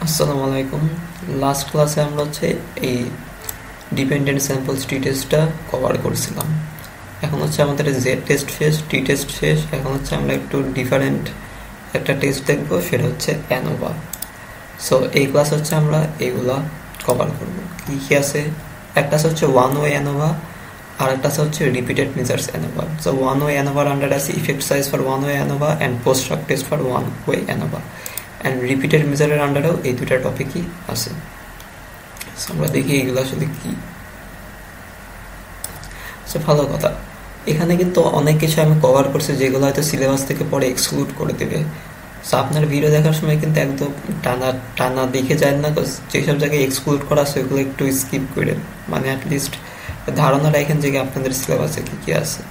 আসসালামু আলাইকুম। লাস্ট ক্লাসে আমরা এই ডিপেন্ডেন্ট স্যাম্পল টি টেস্টটা কভার করছিলাম। এখন আমাদের জেড টেস্ট শেষ, টি টেস্ট শেষ। এখন আমরা একটু ডিফারেন্ট একটা টেস্ট দেখবো, সেটা অ্যানোভা। সো এই ক্লাস আমরা এইগুলা কভার করব। কী কী আছে? একটা আছে ওয়ান ওয়ে অ্যানোভা, আর একটা আছে repeated measures ANOVA. So one way অ্যানোভার আন্ডার আছে effect size for one way ANOVA and post hoc test for one way ANOVA. And repeated মেজারের আন্ডারেও এই দুটা টপিকই আছে। আমরা দেখি এগুলো আসলে কি। ভালো কথা, এখানে কিন্তু অনেক কিছু আমি কভার করছি যেগুলো হয়তো সিলেবাস থেকে পরে এক্সক্লুড করে দেবে। সো আপনার ভিডিও দেখার সময় কিন্তু একদম টানা টানা দেখে যায় না, যেসব জায়গায় এক্সক্লুড করা আছে ওগুলো একটু স্কিপ করে, মানে অ্যাটলিস্ট ধারণা রাখেন যে আপনাদের সিলেবাসে কি কি আছে।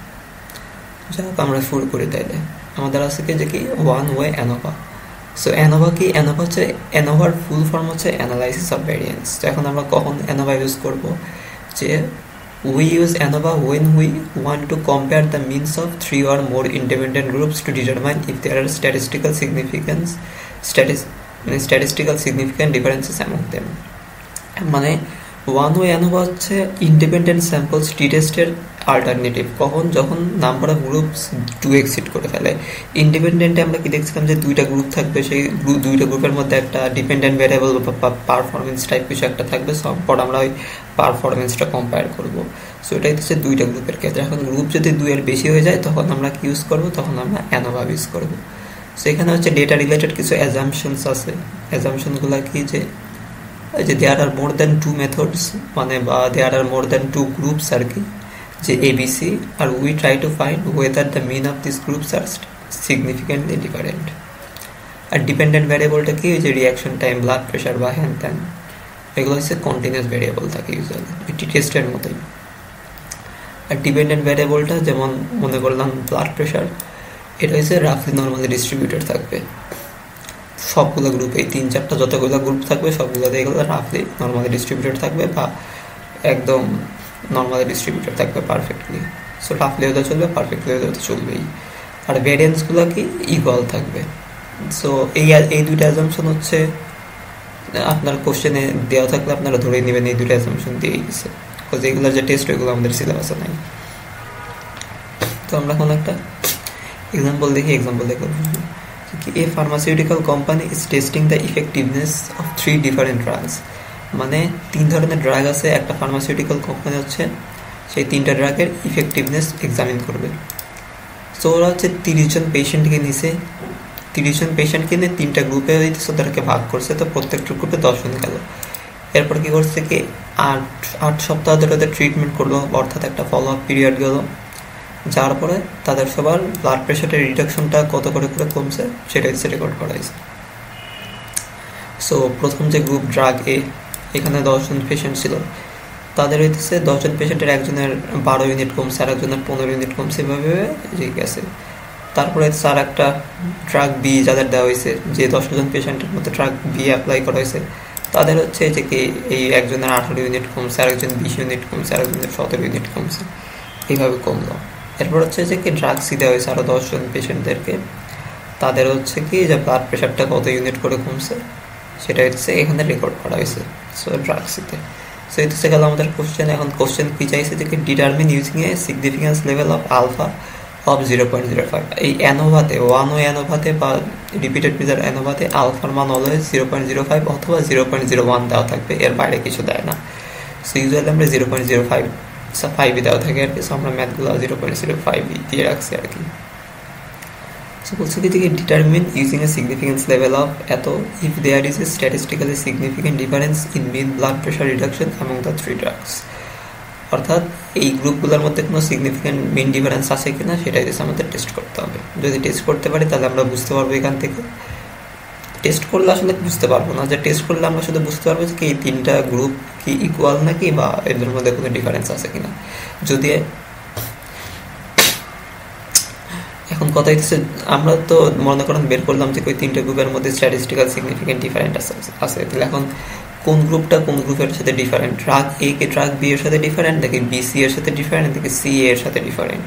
যাই হোক, আমরা শুরু করি তাইলে। আমাদের আছে কি one way ANOVA. So ANOVA কি? অ্যানোভা অ্যানোভার full form analysis of variance. তো এখন আমরা কখন অ্যানোভা ইউজ করব? যে we use ANOVA when we want to compare the means of three or more independent groups to determine if there are statistical significant differences among them. মানে one way ANOVA independent samples T টেস্টের alternative. কখন? যখন number of groups to exceed করে ফেলে। ইন্ডিপেন্ডেন্টে আমরা কি দেখছিলাম যে দুইটা গ্রুপ থাকবে, সেই দুইটা গ্রুপের মধ্যে একটা ডিপেন্ডেন্ট ভ্যারিয়েবল বা পারফরমেন্স টাইপ কিছু একটা থাকবে। পর আমরা ওই পারফরমেন্সটা কম্পেয়ার করবো। সো এটাই দুইটা গ্রুপের ক্ষেত্রে। এখন গ্রুপ যদি দুইয়ের বেশি হয়ে যায় তখন আমরা কি ইউজ করবো? তখন আমরা অ্যানোভা ইউজ করবো। সো এখানে ডেটা রিলেটেড কিছু অ্যাজাম্পশনস আছে। অ্যাজাম্পশনগুলো কি? যে there are more than two methods, মানে বা there are more than two groups আর কি, যে এবিসি, আর we try to find whether the mean of this groups are significantly different. আর ডিপেন্ডেন্ট ভ্যারিয়েবলটা কি? যে রিয়াকশন টাইম, ব্লাড প্রেশার বা হ্যান ত্যান, এগুলো কন্টিনিউয়াস ভ্যারিয়েবল থাকে ইউজুয়ালি, টি টেস্টের মতোই। আর ডিপেন্ডেন্ট ভ্যারিয়েবলটা যেমন মনে করলাম ব্লাড প্রেশার, এটা রাফলি নর্মালি ডিস্ট্রিবিউটেড থাকবে সবগুলো গ্রুপে। এই 3-4টা যতগুলো গ্রুপ থাকবে সবগুলোতে এগুলো রাফলি নর্মালি ডিস্ট্রিবিউটেড থাকবে, বা একদম নর্মালি ডিস্ট্রিবিউটেড থাকবে পারফেক্টলি। সো রাফলি হতে চলবে, পারফেক্টলি হতে চলবেই। আর ভ্যারিয়েন্সগুলো কি? ইকুয়াল থাকবে। সো এই দুইটা অ্যাজাম্পশন আপনার কোশ্চেনে দেওয়া থাকলে আপনারা ধরে নেবেন এই দুইটা অ্যাজাম্পশন দিয়েই গেছে, বিকজ এগুলোর যে টেস্ট ওইগুলো আমাদের সিলেবাসে নাই। তো আমরা এখন একটা এক্সাম্পল দেখি। A pharmaceutical company is testing the effectiveness of 3 different drugs. মানে 3 ধরনের ড্রাগ আছে। একটা ফার্মাসিউটিক্যাল কোম্পানি সেই 3টা ড্রাগের ইফেক্টিভনেস এক্সামিন করবে। সো ওরা 30 জন পেশেন্টকে নিছে। 30 জন পেশেন্টকে নিয়ে 3টা গ্রুপে তাদেরকে ভাগ করছে। তো প্রত্যেকটা গ্রুপে 10 জন গেল। এরপর কি করছে কি 8 সপ্তাহ ধরে ওদের ট্রিটমেন্ট করলো, অর্থাৎ একটা ফলো আপ পিরিয়ড গেল, যার পরে তাদের সবার ব্লাড প্রেশারের রিডাকশনটা কত করে কমছে সেটা রেকর্ড করা হয়েছে। সো প্রথম যে গ্রুপ ড্রাগ এ, এখানে 10 জন পেশেন্ট ছিল, তাদের 10 জন পেশেন্টের একজনের 12 ইউনিট কমছে, আর একজনের 15 ইউনিট কমছে, এভাবে গেছে। তারপরে স্যার একটা ড্রাগ বি যাদের দেওয়া হয়েছে, যে 10 জন পেশেন্টের মধ্যে ড্রাগ বি অ্যাপ্লাই করা হয়েছে, তাদের যে কি এই একজনের 18 ইউনিট কমছে, আর একজন 20 ইউনিট কমছে, আর একজনের 17 ইউনিট কমছে, এইভাবে কমলো। এরপর কি ড্রাগ সি দেওয়া হয়েছে আরও 10 জন পেশেন্টদেরকে, তাদের কি যে ব্লাড প্রেশারটা কত ইউনিট করে কমছে সেটা এখানে রেকর্ড করা হয়েছে। সো ড্রাগ সিতে। সো এই গেল আমাদের কোশ্চেন। এখন কোশ্চেন কি চাইছে যে determine using a significance level of alpha of 0.05। এই অ্যানোভাতে, ওয়ান ওয়ে অ্যানোভাতে বা রিপিটেড মেজার অ্যানোভাতে আলফার মান অলওয়েজ 0.05 অথবা 0.01 দেওয়া থাকবে, এর বাইরে কিছু দেয় না। সো ইউজুয়ালি আমরা 0.05 5 দেওয়া থাকে আর কি। সো আমরা ম্যাথগুলো 0.05 দিয়ে রাখছি আর কি। সো বলছে কি determine using a significance level of এত if there is a statistically significant difference in mean blood pressure reduction among the 3 drugs. অর্থাৎ এই গ্রুপগুলোর মধ্যে কোনো সিগনিফিকেন্ট মিন ডিফারেন্স আছে কিনা সেটাই আমাদের টেস্ট করতে হবে। যদি টেস্ট করতে পারি তাহলে আমরা বুঝতে পারবো এখান থেকে। টেস্ট করলে আসলে বুঝতে পারবো না, যে টেস্ট করলে আমরা শুধু বুঝতে পারবো যে এই 3টা গ্রুপ কি ইকুয়াল নাকি, বা এদের মধ্যে কোনো ডিফারেন্স আছে কিনা। যদি এখন কথা আমরা তো মনে করেন বের করলাম যে ওই 3টা গ্রুপের মধ্যে স্ট্যাটিস্টিক্যাল সিগনিফিকেন্ট ডিফারেন্ট আছে। তাহলে এখন কোন গ্রুপটা কোন গ্রুপের সাথে ডিফারেন্ট? ড্রাগ এ কে ড্রাগ বি এর সাথে ডিফারেন্ট, নাকি বি সি এর সাথে ডিফারেন্ট, নাকি সি এর সাথে ডিফারেন্ট?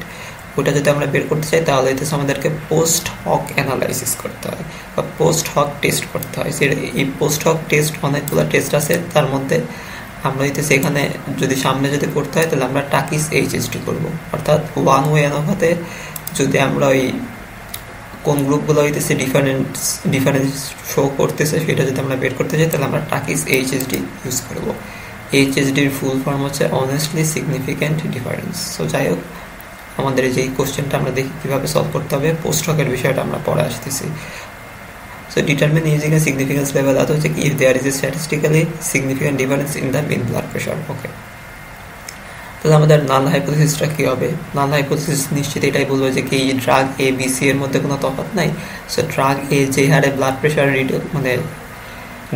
ওটা যদি আমরা বের করতে চাই তাহলে হচ্ছে আমাদেরকে পোস্ট হক অ্যানালাইসিস করতে হয় বা পোস্ট হক টেস্ট করতে হয়। এই পোস্ট হক টেস্ট অনেকগুলো টেস্ট আছে, তার মধ্যে আমরা হইতেছে এখানে যদি সামনে যদি করতে হয় তাহলে আমরা টাকিস এইচএসডি করব, অর্থাৎ ওয়ান ওয়ে অ্যানোভাতে যদি আমরা ওই কোন গ্রুপগুলো হইতেছে ডিফারেন্স শো করতেছে সেটা যদি আমরা বের করতে চাই তাহলে আমরা টাকিস এইচএসডি ইউজ করব। এইচএসডির ফুল ফর্ম হচ্ছে অনেস্টলি সিগনিফিক্যান্ট ডিফারেন্স। সো যাই হোক, আমাদের যে কোশ্চেনটা আমরা দেখি কীভাবে সলভ করতে হবে, পোস্ট হকের বিষয়টা আমরা পরে আসতেছি। So determine using a significance level আদা হচ্ছে কি, if there is a statistically significant difference in the mean blood pressure. Okay, তাহলে আমাদের নাল হাইপোথিসিসটা কী হবে? নাল হাইপোথিসিস নিশ্চিত এটাই বলবো যে কি ড্রাগ এ বি সি এর মধ্যে কোনো তফাৎ নাই। সো ড্রাগ এ যে হারে ব্লাড প্রেশার মানে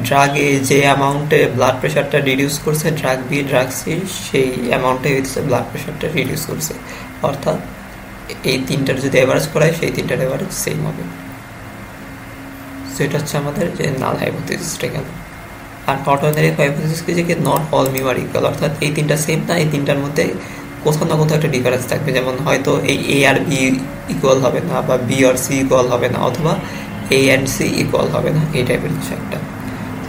ড্রাগ এ যে অ্যামাউন্টে ব্লাড প্রেশারটা রিডিউস করছে, ড্রাগ বি ড্রাগ সি সেই অ্যামাউন্টে হচ্ছে ব্লাড প্রেশারটা রিডিউস করছে, অর্থাৎ এই তিনটার যদি এভারেজ করায় সেই তিনটার এভারেজ সেম হবে। সেটা হচ্ছে আমাদের যে নাল হাইপোথিসিসটা গেল। আর অল্টারনেটিভ হাইপোথিসিস কি, যে not all mu are equal, অর্থাৎ এই তিনটা সেম না, এই তিনটার মধ্যে কোথাও না কোথাও একটা ডিফারেন্স থাকবে। যেমন হয়তো এই এ আর বি ইকুয়াল হবে না, বা বি আর সি ইকুয়াল হবে না, অথবা এ অ্যান্ড সি ইকুয়াল হবে না, এই টাইপের কিছু একটা।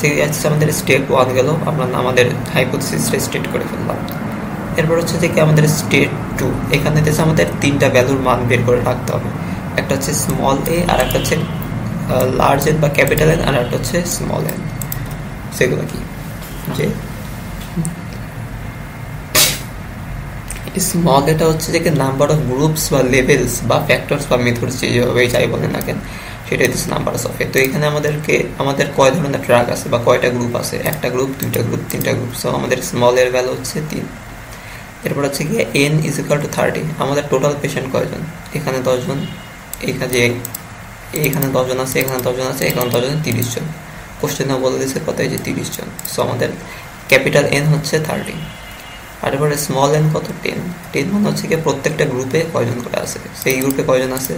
ঠিক আছে, আমাদের স্টেপ 1 গেল, আমরা আমাদের হাইপোথিসিসটা স্টেট করে ফেললাম। এরপর হচ্ছে যে কি আমাদের স্টেপ 2, এখানে হচ্ছে আমাদের তিনটা ভ্যালুর মান বের করে রাখতে হবে। একটা হচ্ছে স্মল এ, আর একটা হচ্ছে লার্জ এন বা ক্যাপিটাল এন, আর একটা হচ্ছে স্মল এন। সেগুলো কি, যে স্মল এটা হচ্ছে যে নাম্বার অফ গ্রুপস বা লেভেলস বা ফ্যাক্টরস বা মেথডস যেভাবে যাই বলে না কেন, সেটা হচ্ছে নাম্বার অফ এ। তো এখানে আমাদের কয় ধরনের ড্রাগ আছে বা কয়টা গ্রুপ আছে, একটা গ্রুপ, দুইটা গ্রুপ, তিনটা গ্রুপ। সো আমাদের স্মল এর ভ্যালু হচ্ছে 3। এরপর হচ্ছে গিয়ে n ইজ ইকুয়াল টু 30। আমাদের টোটাল পেশেন্ট কয়জন, এখানে 10 জন, এখানে 10 জন আছে, এখানে 10 জন আছে, এখানে 10 জন, 30 জন। কোশ্চেনে বলে দিচ্ছে কত, এই যে 30 জন। সো আমাদের ক্যাপিটাল N হচ্ছে 30, আর এবারে স্মল n কত, 10 মানে হচ্ছে কি প্রত্যেকটা গ্রুপে কয়জন করে আছে, সেই গ্রুপে কয়জন আছে,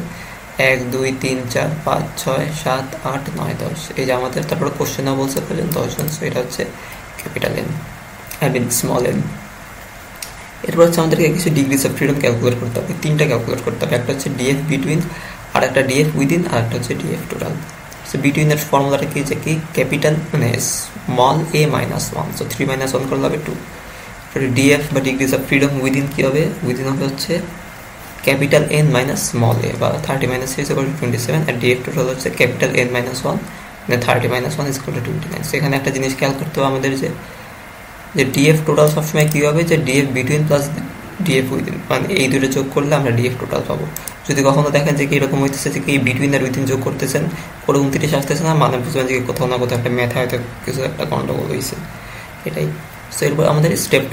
1 2 3 4 5 6 7 8 9 10, এই যে আমাদের। তারপরে কোশ্চেনে বলছে কয়জন, 10 জন। সো এটা হচ্ছে capital N, I mean small n। এরপর হচ্ছে আমাদেরকে কিছু ডিগ্রিজ অফ ফ্রিডম ক্যালকুলেট করতে হবে, তিনটা ক্যালকুলেট করতে হবে। একটা হচ্ছে ডিএফ বিটুইন, আর একটা ডিএফ উইদিন, আর একটা হচ্ছে ডিএফ টোটাল। সো বিটুইনের ফর্মুলাটা কি, যে কি ক্যাপিটাল মানে স্মল এ মাইনাস 1, সো 3 মাইনাস 1 করলে হবে 2। ডিএফ বা ডিগ্রিজ অফ ফ্রিডম উইদিন কি হবে, উইদিন হবে হচ্ছে capital N minus small A, বা 30 মাইনাস 3 ইকুয়াল টু 27, আর ডিএফ টোটাল হচ্ছে ক্যাপিটাল এন মাইনাস 1 মানে 30 মাইনাস 1 ইকুয়াল টু 29। সেখানে একটা জিনিস খেয়াল করতে হবে আমাদের, যে ডিএফ টোটাল সবসময় কী হবে, যে DF between plus DF within, মানে এই দুটো যোগ করলে আমরা ডিএফ টোটাল পাবো। যদি কখনো দেখেন যে কি এরকম হইতেছে যে কি বিটুইন আর উইদিন যোগ করতেছেন, কোনো 29 আসতেছে না, মানে বুঝবেন যে কোথাও না কোথাও একটা ম্যাথে হয়তো কিছু একটা গন্ডগোল হয়েছে, এটাই। সো এরপর আমাদের স্টেপ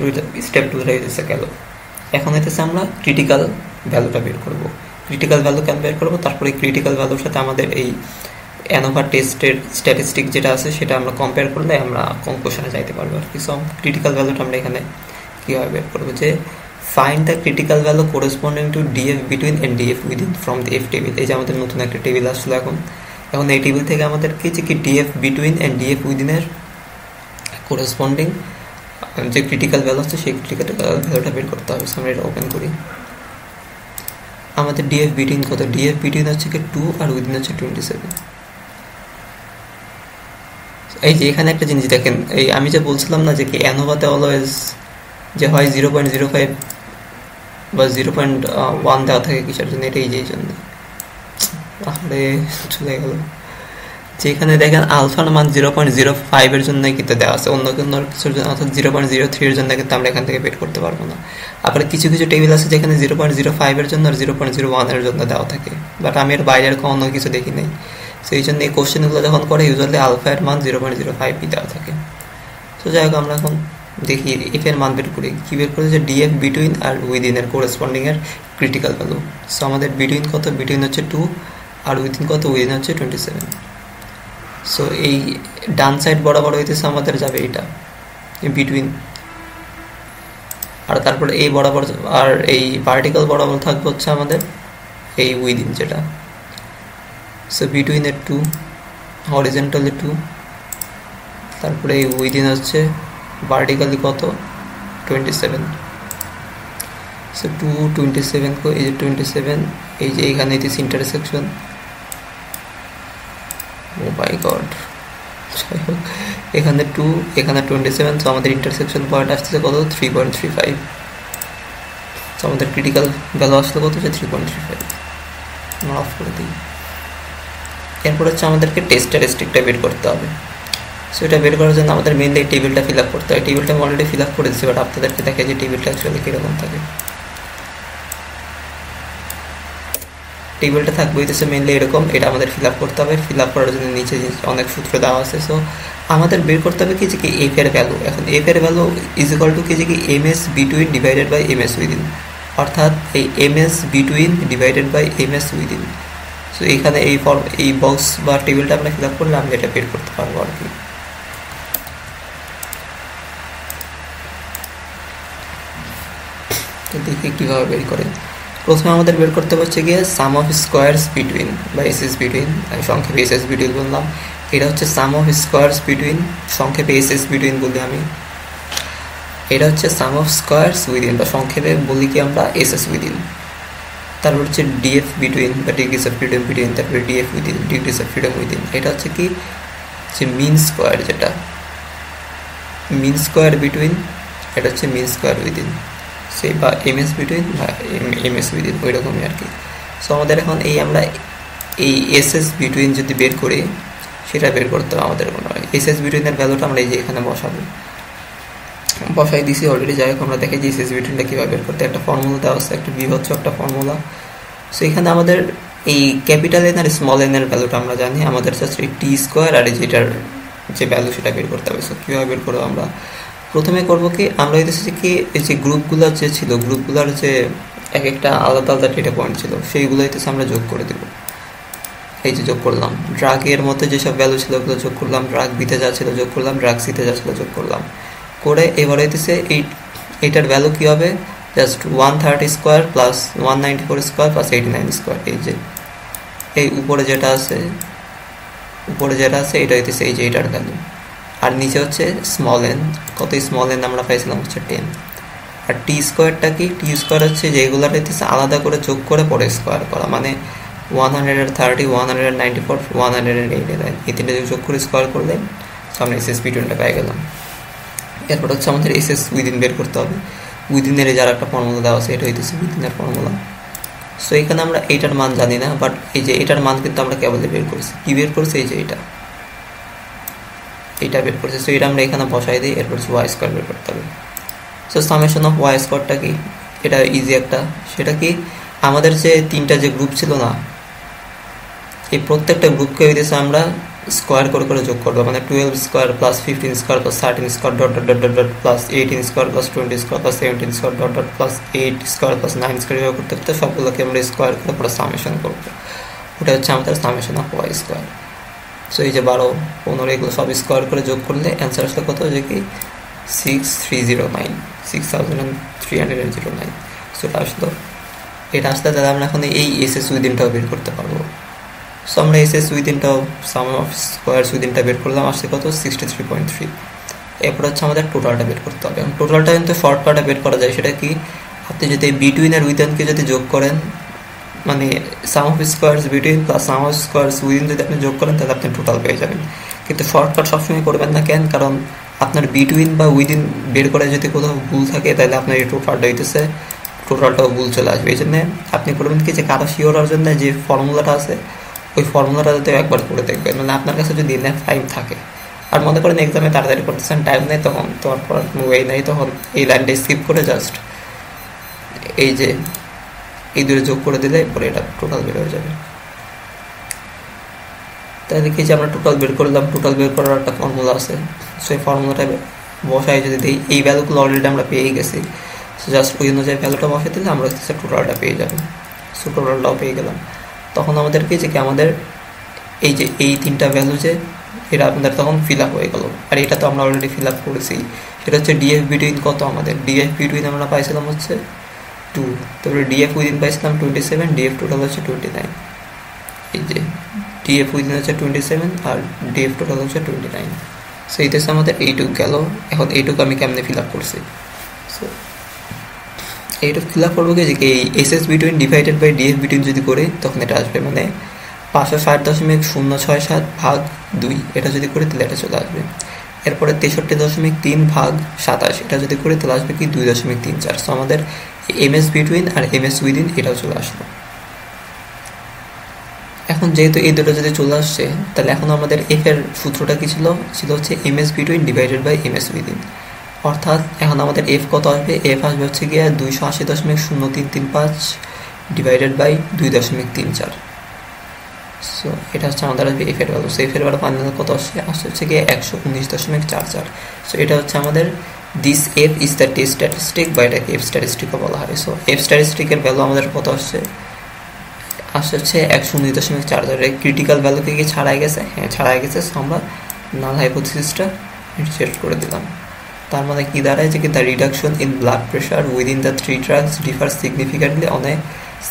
টুটা হইতেছে গেল। এখন হইতেছে আমরা ক্রিটিক্যাল ভ্যালুটা বের করবো। ক্রিটিক্যাল ভ্যালু কেন বের করবো, তারপরে ক্রিটিক্যাল ভ্যালুর সাথে আমাদের এই অ্যানোভা টেস্টের স্ট্যাটিস্টিক যেটা আছে সেটা আমরা কম্পেয়ার করলে আমরা কনক্লুশনে যাইতে পারবো আর কি। সো ক্রিটিক্যাল ভ্যালুটা আমরা এখানে কীভাবে বের করবো, যে find the critical value corresponding to DF between and DF within from the F table. এই যে আমাদের নতুন একটা টেবিল আসলো এখন এই টেবিল থেকে আমাদেরকে যে কি DF between and DF উইদিনের corresponding যে ক্রিটিক্যাল ভ্যালু আছে সেই ক্রিটিক্যাল ভ্যালুটা বের করতে হবে। আমরা এটা ওপেন করি। আমাদের ডিএফ বিটুইন কত, ডিএফ বিটুইন হচ্ছে কি 2 আর উইদিন হচ্ছে 27। এই যে এখানে একটা জিনিস দেখেন, এই আমি যে বলছিলাম না যে কি অ্যানোভাতে অলওয়েজ যে হয় 0.05 বা 0.1 দেওয়া থাকে কিসের জন্য, এটা এই যে জন্য তাহলে চলে গেল। যে এখানে দেখেন আলফার মান 0.05 এর জন্য কিন্তু দেওয়া আছে, অন্য কোনো কিছুর জন্য অর্থাৎ 0.03 এর জন্য কিন্তু আমরা এখান থেকে বের করতে পারবো না। আবার কিছু কিছু টেবিল আছে যেখানে 0.05 এর জন্য আর 0.01 এর জন্য দেওয়া থাকে, বাট আমি এর বাইরের অন্য কিছু দেখি নাই। সেই জন্য এই কোশ্চেনগুলো যখন করে ইউজুয়ালি আলফা এর মান 0.05 দেওয়া থাকে। তো যাই হোক, আমরা এখন দেখি এফ এর মান বের করি। কী বের করি, যে ডিএফ বিটুইন আর উইদিন এর কোরেসপন্ডিং এর ক্রিটিক্যাল ভ্যালু। সো আমাদের বিটুইন কত, বিটুইন হচ্ছে 2 আর উইদিন কত, উইদিন হচ্ছে 27। সো এই ডান সাইড বরাবর হইতেছে আমাদের যাবে এটা বিটুইন, আর তারপরে এই বরাবর আর এই ভার্টিক্যাল বরাবর থাকবে হচ্ছে আমাদের এই উইদিন যেটা। সো বিটুইন এর 2, হরিজেন্টালি 2, তারপরে এই উইদিন হচ্ছে ভার্টিক্যালি কত, 27। সো 227 को এই যে 27 এই যে এখানে this intersection oh my god এখানে 2 এখানে 27 তো আমাদের ইন্টারসেকশন পয়েন্ট আসছে কত 3.35 তো আমাদের ক্রিটিক্যাল ভ্যালু আসলে কত যে 3.35 আমরা অফ করে দিই এরপর হচ্ছে আমাদেরকে টেস্টারিস্টিকটা বের করতে হবে সো এটা বের করার জন্য আমাদের মেইনলি এই টেবিলটা ফিল আপ করতে হয় টেবিলটা আমি অলরেডি ফিল আপ করে দিচ্ছি বাট আপনাদেরকে দেখে যে টেবিলটা অ্যাকচুয়ালি কীরকম থাকে টেবিলটা থাকবে হইতেছে মেইনলি এরকম এটা আমাদের ফিল আপ করতে হবে ফিল আপ করার জন্য নিচে অনেক সূত্র দেওয়া আছে সো আমাদের বের করতে হবে কি যে কি এফ এর ভ্যালু এখন এফ এর ভ্যালু ইজ ইকুয়াল টু কি যে কি M S between divided by M S within অর্থাৎ এই M S between divided by M S within so এখানে এই বক্স বা টেবিলটা আমরা ফিল আপ করলে আমরা এটা বের করতে পারবো আর কি তো দেখি কীভাবে বের করে প্রথমে আমাদের বের করতে হচ্ছে গিয়ে সাম অফ স্কোয়ারস বিটুইন বা এসএস বিটুইন আমি সংক্ষেপে এসএস বিটুইন বললাম এটা হচ্ছে সাম অফ স্কোয়ারস বিটুইন সংক্ষেপে এসএস বিটুইন বলি আমি এটা হচ্ছে সাম অফ স্কোয়ারস উইদিন বা সংক্ষেপে বলি কি আমরা এসএস উইদিন তারপর হচ্ছে ডিএফ বিটুইন বা ডিগ্রিজ অফ ফ্রিডম বিটুইন তারপরে DF within degrees of freedom within এটা হচ্ছে কি যে মিন স্কোয়ার যেটা মিন স্কোয়ার বিটুইন এটা হচ্ছে মিন স্কোয়ার উইদিন সেই বা এমএস বিটুইন বা এমএস উইদিন ওই রকমই আর কি সো আমাদের এখন এই আমরা এই এসএস বিটুইন যদি বের করি সেটা বের করতে হবে আমাদের মনে হয় এসএস বিটুইনের ভ্যালুটা আমরা এই যে এখানে বসাই দিছি অলরেডি যাই হোক আমরা দেখে যে এসএস বিটুইনটা কীভাবে বের করতে একটা ফর্মুলা দেওয়া আছে একটা বিভৎস একটা ফর্মুলা সো এখানে আমাদের এই ক্যাপিটাল এন আর স্মল এন এর ভ্যালুটা আমরা জানি আমাদের জাস্ট এই টি স্কোয়ার আর এই যেটার যে ভ্যালু সেটা বের করতে হবে সো কীভাবে বের করবো আমরা প্রথমে করবো কি আমরা হইতেছে কি এই যে গ্রুপগুলো যে ছিল গ্রুপগুলোর যে এক একটা আলাদা আলাদা ডেটা পয়েন্ট ছিল সেইগুলো হইতেছে আমরা যোগ করে দেবো এই যে যোগ করলাম ড্রাগের মধ্যে যেসব ভ্যালু ছিল ওগুলো যোগ করলাম ড্রাগ বিতে যা ছিল যোগ করলাম ড্রাগ সিতে যা ছিল যোগ করলাম করে এবার হইতেছে এইটার ভ্যালু কী হবে just 130 square plus 194 square plus 89 square এই যে এই উপরে যেটা আছে এটা হইতেছে এই যে এটার ভ্যালু আর নিচে হচ্ছে স্মল এন কত স্মল এন আমরা পাইছিলাম হচ্ছে 10 আর টি স্কোয়ারটা কি টি স্কোয়ার হচ্ছে যেগুলোর হইতেছে আলাদা করে যোগ করে পরে স্কোয়ার করা মানে 130 194 189 এই তিনটে যোগ করে স্কোয়ার করলে সামনে এসএস বিটুইনটা পেয়ে গেলাম এরপর হচ্ছে আমাদের এসএস উইদিন বের করতে হবে উইদিনের যার একটা ফর্মুলা দেওয়া আছে এটা হইতেছে উইদিনের ফর্মুলা সো এখানে আমরা এইটার মান জানি না বাট এই যে এটার মান কিন্তু আমরা কেবল বের করছি কি বের করছি এই যে এটা বের করছি সো এটা আমরা এখানে বসাই দিই এরপর ওয়াই স্কোয়ার বের করতে হবে সো সামেশন অফ ওয়াই স্কোয়ারটা কি এটা ইজি একটা সেটা কি আমাদের যে তিনটা যে গ্রুপ ছিল না এই প্রত্যেকটা গ্রুপকে হইতেছে আমরা স্কোয়ার করে করে যোগ করবো মানে 12 square plus 15 square plus 13 square dot dot dot dot plus 18 square plus 20 square plus 17 square dot dot plus 8 square plus 9 square এভাবে করতে করতে সবগুলোকে আমরা স্কোয়ার করে পুরো সামেশন করবো ওটা হচ্ছে আমাদের summation of Y square so এই যে 12 15 এগুলো সব স্কোয়ার করে যোগ করলে অ্যান্সার আসলে কত যে কি 6309 সো এটা আসলে তাহলে আমরা এখন এই এসএস উইদিনটাও বের করতে পারবো সো আমরা এসএস উইদিনটাও সাম অফ স্কোয়ারস উইদিনটা বের করলাম আসছে কত 63.3 এরপর হচ্ছে আমাদের টোটালটা বের করতে হবে টোটালটা কিন্তু শর্টকাটে বের করা যায় সেটা কি আপনি যদি বিটুইন আর উইদিনকে যদি যোগ করেন মানে sum of squares between plus sum of squares within যদি আপনি যোগ করেন তাহলে আপনি টোটাল পেয়ে যাবেন কিন্তু শর্টকাট সবসময় করবেন না কেন কারণ আপনার বিটুইন বা উইদিন বের করে যদি কোথাও ভুল থাকে তাহলে আপনার এই টোটালটা হইতেছে টোটালটাও ভুল চলে আসবে এই জন্য আপনি করবেন কি যে কারো শিওর হওয়ার জন্য যে ফর্মুলাটা আছে ওই ফর্মুলাটা যাতে একবার করে দেখবেন মানে আপনার কাছে যদি ইনাফ টাইম থাকে আর মনে করেন এক্সামে তাড়াতাড়ি করতেছেন টাইম নেই তখন তোমার পড়ার কোনো ওয়ে নেই তখন এই লাইনটা স্কিপ করে জাস্ট এই যে এই দুটো যোগ করে দিলে পরে এটা টোটাল বের হয়ে যাবে তাহলে কি যে আমরা টোটাল বের করলাম টোটাল বের করার একটা ফর্মুলা আছে সেই ফর্মুলাটা বসাই যদি দিই এই ভ্যালুগুলো অলরেডি আমরা পেয়ে গেছি সো জাস্ট ওই অনুযায়ী ভ্যালুটা বসাই দিলে আমরা হচ্ছে টোটালটা পেয়ে যাবো সো টোটালটাও পেয়ে গেলাম তখন আমাদেরকে যে কি আমাদের এই যে এই তিনটা ভ্যালু যে এটা আপনাদের তখন ফিল আপ হয়ে গেল আর এটা তো আমরা অলরেডি ফিল আপ করেছি সেটা হচ্ছে ডিএফ বিটুইন কত আমাদের ডিএফ বিটুইন আমরা পাইছিলাম হচ্ছে 2 তারপরে ডিএফ উইদিন পাইছিলাম 27 ডিএফ টোটাল হচ্ছে 29 এই যে ডিএফ উইদিন হচ্ছে 27 আর ডিএফ টোটাল হচ্ছে 29 সো এইটাছে আমাদের এইটুক গেল এখন এইটুকু আমি কেমনে ফিল আপ করছি সো এটা ফিল আপ করবো কি যে এই SS between divided by DF between যদি করে তখন এটা আসবে, মানে 560.067 ভাগ 2 এটা যদি করে তাহলে এটা চলে আসবে। এরপরে 63.3 ভাগ 27 এটা যদি করে তাহলে আসবে কি 2.34। সো আমাদের এমএস বিটুইন আর এমএস উইদিন এটাও চলে আসলো। এখন যেহেতু এই দুটো যদি চলে আসছে তাহলে এখন আমাদের এফ এর সূত্রটা কি ছিল হচ্ছে MS between divided by MS within. অর্থাৎ এখন আমাদের এফ কত আসবে, এফ আসবে হচ্ছে গিয়ে 280.0335 ডিভাইডেড বাই 2.34। সো এটা হচ্ছে আমাদের আসবে এফ এর ভ্যালু। সো এফ এর ভ্যালু ফাইনাল কত আসছে হচ্ছে গিয়ে 119.44। সো এটা হচ্ছে আমাদের this F is the test statistic বা এটাকে এফ স্ট্যাটিস্টিকও বলা হয়। সো এফ স্ট্যাটিস্টিকের ভ্যালু আমাদের কত আসছে হচ্ছে 119.44। ক্রিটিক্যাল ভ্যালুকে কি ছাড়াই গেছে? হ্যাঁ ছাড়াই গেছে। সো আমরা নাল হাইপোথিসিসটা রিজেক্ট করে দিলাম। তার মানে কি দাঁড়ায় যে কি the reduction in blood pressure within the 3 drugs differ significantly on a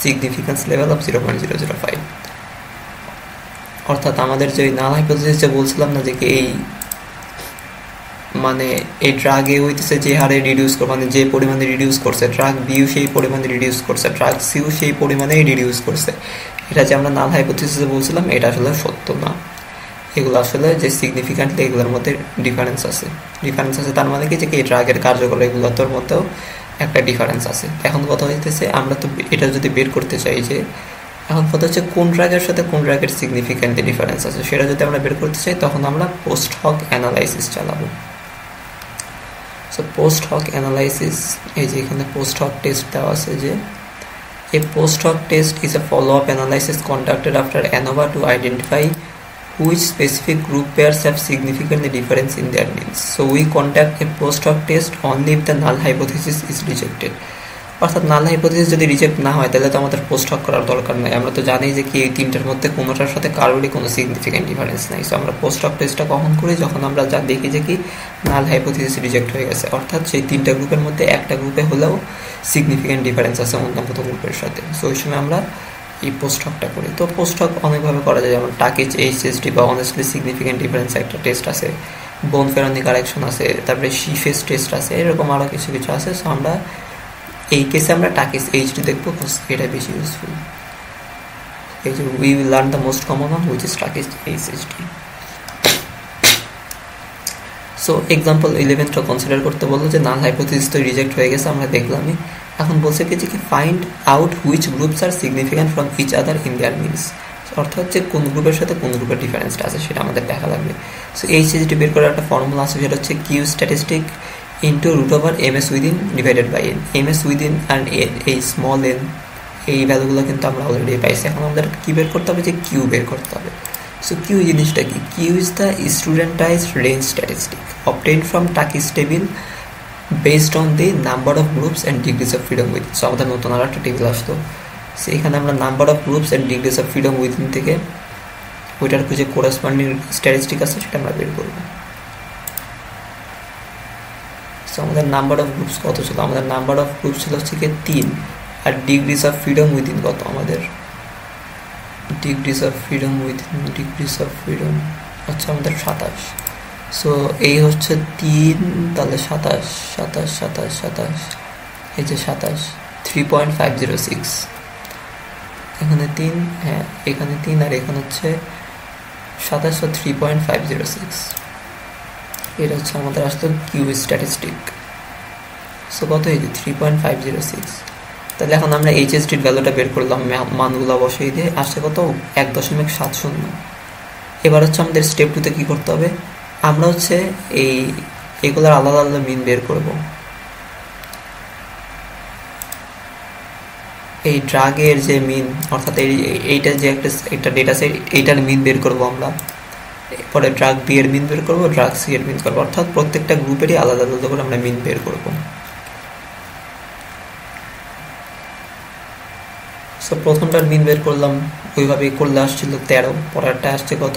significance level of 0.005। অর্থাৎ আমাদের যে নাল হাইপোথিসিস যে বলছিলাম না যে কি এই মানে এই ড্রাগ এ হইতেছে যে হারে রিডিউস করে, মানে যে পরিমাণে রিডিউস করছে, ড্রাগ বিও সেই পরিমাণে রিডিউস করছে, ড্রাগ সিও সেই পরিমাণেই রিডিউস করছে, এটা যে আমরা নাল হাইপোথিসিসে বলছিলাম এটা আসলে সত্য না। এগুলো আসলে যে সিগনিফিক্যান্টলি এগুলোর মধ্যে ডিফারেন্স আছে। তার মানে কি যে এই ড্রাগের কার্যকর এগুলোর মধ্যেও একটা ডিফারেন্স আছে। এখন কথা হইতেছে আমরা তো এটা যদি বের করতে চাই যে এখন কথা হচ্ছে কোন ড্রাগের সাথে কোন ড্রাগের সিগনিফিক্যান্টলি ডিফারেন্স আছে, সেটা যদি আমরা বের করতে চাই তখন আমরা পোস্ট হক অ্যানালাইসিস চালাবো। সো পোস্ট হক অ্যানালাইসিস, এই যে এখানে পোস্ট হক টেস্ট দেওয়া আছে যে a post hoc test is a follow-up analysis conducted after ANOVA to identify which specific group pairs have significantly difference in their means. So we conduct a post hoc test only if the null hypothesis is rejected. অর্থাৎ নাল hypothesis যদি reject না হয় তাহলে তো আমাদের post হক করার দরকার নাই। আমরা তো জানি যে কি এই তিনটার মধ্যে কোনোটার সাথে কারোরই কোনো সিগনিফিক্যান্ট ডিফারেন্স নাই। সো আমরা পোস্ট হক টেস্টটা কখন করি, যখন আমরা যা দেখি যে কি নাল হাইপোথিসিস রিজেক্ট হয়ে গেছে, অর্থাৎ সেই তিনটা গ্রুপের মধ্যে একটা গ্রুপে হলেও সিগনিফিক্যান্ট ডিফারেন্স আছে অন্য কোনো গ্রুপের সাথে। সো ওই সময় আমরা এই পোস্ট হকটা করি। তো পোস্ট হক অনেকভাবে করা যায়, যেমন টাকিচ এইচএসডি বা অনেস্টলি সিগনিফিক্যান্ট ডিফারেন্স একটা টেস্ট আছে, বোন ফেরনি কারেকশন আছে, তারপরে শিফেস টেস্ট আছে, এরকম আরও কিছু কিছু আছে। সো আমরা এই কেসে আমরা টাকিস এইচডি দেখবো, এটা বেশি ইউজফুল। এই যে we will learn the most common one which is Tukey's HSD. So example 11টা কনসিডার করতে বললো যে নাল হাইপোথিসিস তো রিজেক্ট হয়ে গেছে, আমরা দেখলামই। এখন বলছে কি যে কি find out which groups are significant from each other in their means, অর্থাৎ যে কোন গ্রুপের সাথে কোন গ্রুপের ডিফারেন্সটা আছে সেটা আমাদের দেখা লাগবে। সো এইচএসডি বের করার একটা ফর্মুলা আছে, সেটা হচ্ছে Q statistic into root over MS within divided by n. MS within and n, এই স্মল এন, এই ভ্যালুগুলো কিন্তু আমরা অলরেডি পাইছি। এখন আমাদের কী বের করতে হবে, যে কিউ বের করতে হবে। সো কিউ জিনিসটা কি, Q is the studentized range statistic obtained from Takis table based on the number of groups and degrees of freedom within. So আমাদের নতুন আর একটা টেবিল আসতো, সো এখানে আমরা number of groups and degrees of freedom within থেকে ওইটার যে কোরাসপন্ডিং statistic আছে সেটা আমরা বের করবো। সো আমাদের নাম্বার অফ গ্রুপস কত ছিল, আমাদের নাম্বার অফ গ্রুপস ছিল হচ্ছে কি 3, আর ডিগ্রিজ অফ ফ্রিডম উইদিন কত, আমাদের ডিগ্রিজ অফ ফ্রিডম আচ্ছা আমাদের 27। সো এই হচ্ছে 3, তাহলে 27, এই যে 27, 3.506, এখানে 3, হ্যাঁ এখানে 3 আর এখানে হচ্ছে 27, 3.506, এটা হচ্ছে আমাদের আসলে কিউ স্ট্যাটিস্টিক। সো কত এই যে 3.506। তাহলে এখন আমরা এইচএসডির ভ্যালুটা বের করলাম, মানগুলো বসিয়ে দিয়ে আসছে কত 1.70। এবার হচ্ছে আমাদের স্টেপ 2তে কী করতে হবে, আমরা হচ্ছে এগুলোর আলাদা আলাদা মিন বের করব। এই ড্রাগের যে মিন, অর্থাৎ এইটা যে একটা ডেটা সেট, এইটার মিন বের করব আমরা। পরে ড্রাগ বি এর মিন বের করবো, ড্রাগ সি এর মিন করবো, অর্থাৎ প্রত্যেকটা গ্রুপেরই আলাদা আলাদা করে আমরা মিন বের করব। সো প্রথমটার মিন বের করলাম, ওইভাবেই করলে আসছিল 13, পরেরটা আসছে কত,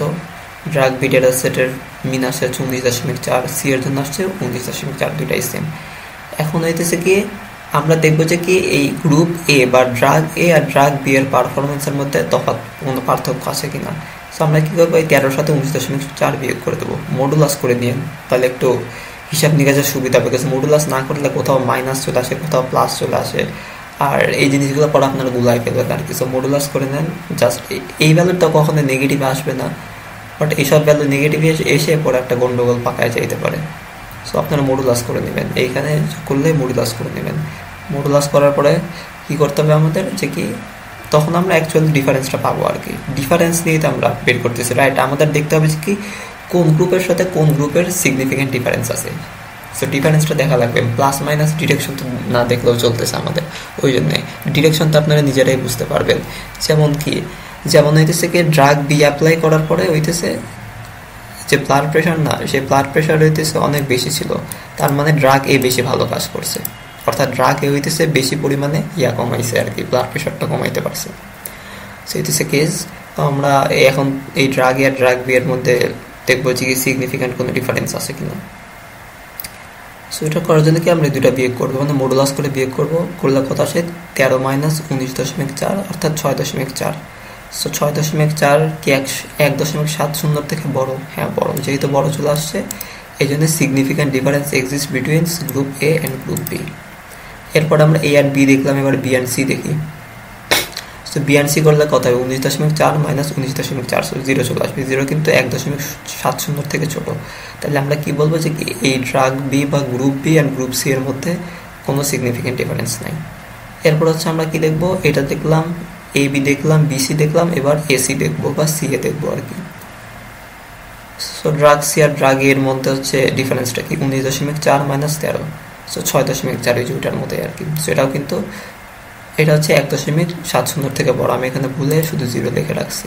ড্রাগ বি ডেটা সেটের মিন আসছে 19.4, সি এর জন্য আসছে 19.4, দুইটাই সেম। এখন হইতেছে কি আমরা দেখবো যে কি এই গ্রুপ এ বা ড্রাগ এ আর ড্রাগ বি এর পারফরমেন্সের মধ্যে তফাৎ কোনো পার্থক্য আছে কিনা। সো আমরা কী করবো, এই 13-র সাথে 19.4 বিয়োগ করে দেবো, মডুলাস করে নিয়ে, তাহলে একটু হিসাব নিকাশের সুবিধা, বিকজ মডুলাস না করলে কোথাও মাইনাস চলে আসে, কোথাও প্লাস চলে আসে, আর এই জিনিসগুলো পরে আপনারা গুলাই ফেলবেন আর কি। সো মডুলাস করে নেন, জাস্ট এই ভ্যালুটা কখনো নেগেটিভে আসবে না, বাট এইসব ভ্যালু নেগেটিভে এসে পরে একটা গন্ডগোল পাকায় যাইতে পারে। সো আপনারা মডুলাস করে নেবেন, এইখানে করলে মডুলাস করে নেবেন। মডুলাস করার পরে কী করতে হবে আমাদের, যে কি তখন আমরা অ্যাকচুয়ালি ডিফারেন্সটা পাবো আর কি। ডিফারেন্স নিয়েই তো আমরা বের করতেছি, রাইট? আমাদের দেখতে হবে যে কি কোন গ্রুপের সাথে কোন গ্রুপের সিগনিফিকেন্ট ডিফারেন্স আছে। সো ডিফারেন্সটা দেখা লাগবে, প্লাস মাইনাস ডিরেকশন তো না দেখলেও চলতেছে আমাদের, ওই জন্যে ডিরেকশন তো আপনারা নিজেরাই বুঝতে পারবেন। যেমন হইতেছে কি ড্রাগ বি অ্যাপ্লাই করার পরে হইতেছে যে ব্লাড প্রেশার না, সেই ব্লাড প্রেশার হইতেছে অনেক বেশি ছিল, তার মানে ড্রাগ এ বেশি ভালো কাজ করছে, অর্থাৎ ড্রাগ এ হইতেছে বেশি পরিমাণে কমাইছে আর কি, ব্লাড প্রেশারটা কমাইতে পারছে। সো হইতেছে কেস। তো আমরা এখন এই ড্রাগ এ আর ড্রাগ বি এর মধ্যে দেখবো যে কি সিগনিফিক্যান্ট কোনো ডিফারেন্স আছে কিনা। সো এটা করার জন্য কি আমরা দুটা বিয়োগ করবো, মানে মডুলাস করে বিয়োগ করবো, করলে কত আসে 13 মাইনাস 19.4 অর্থাৎ 6.4। সো 6.4 কি 1.70 থেকে বড়? হ্যাঁ বড়, যেহেতু বড় চলে আসছে এই জন্য significant difference exist between group A and group B. এরপর আমরা এ আর বি দেখলাম, এবার বি অ্যান্ড সি দেখি। সো বি অ্যান্ড সি করলে কত হবে 19.4 মাইনাস 19.4, সো 0 চলে আসবে। 0 কিন্তু 1.70 থেকে ছোট, তাহলে আমরা কি বলবো যে কি এই ড্রাগ বি বা group B and group C এর মধ্যে কোনো সিগনিফিক্যান্ট ডিফারেন্স নাই। এরপর হচ্ছে আমরা কি দেখবো, এটা দেখলাম, এ বি দেখলাম, বি সি দেখলাম, এবার এসি দেখবো বা সি এ দেখবো আর কি। সো ড্রাগ সি আর ড্রাগ এর মধ্যে হচ্ছে ডিফারেন্সটা কি 19.4 মাইনাস 13, সো 6.4 এই দুইটার মধ্যে আর কি। সো এটাও কিন্তু এটা হচ্ছে 1.70 থেকে বড়, আমি এখানে ভুলে শুধু 0 লিখে রাখছি।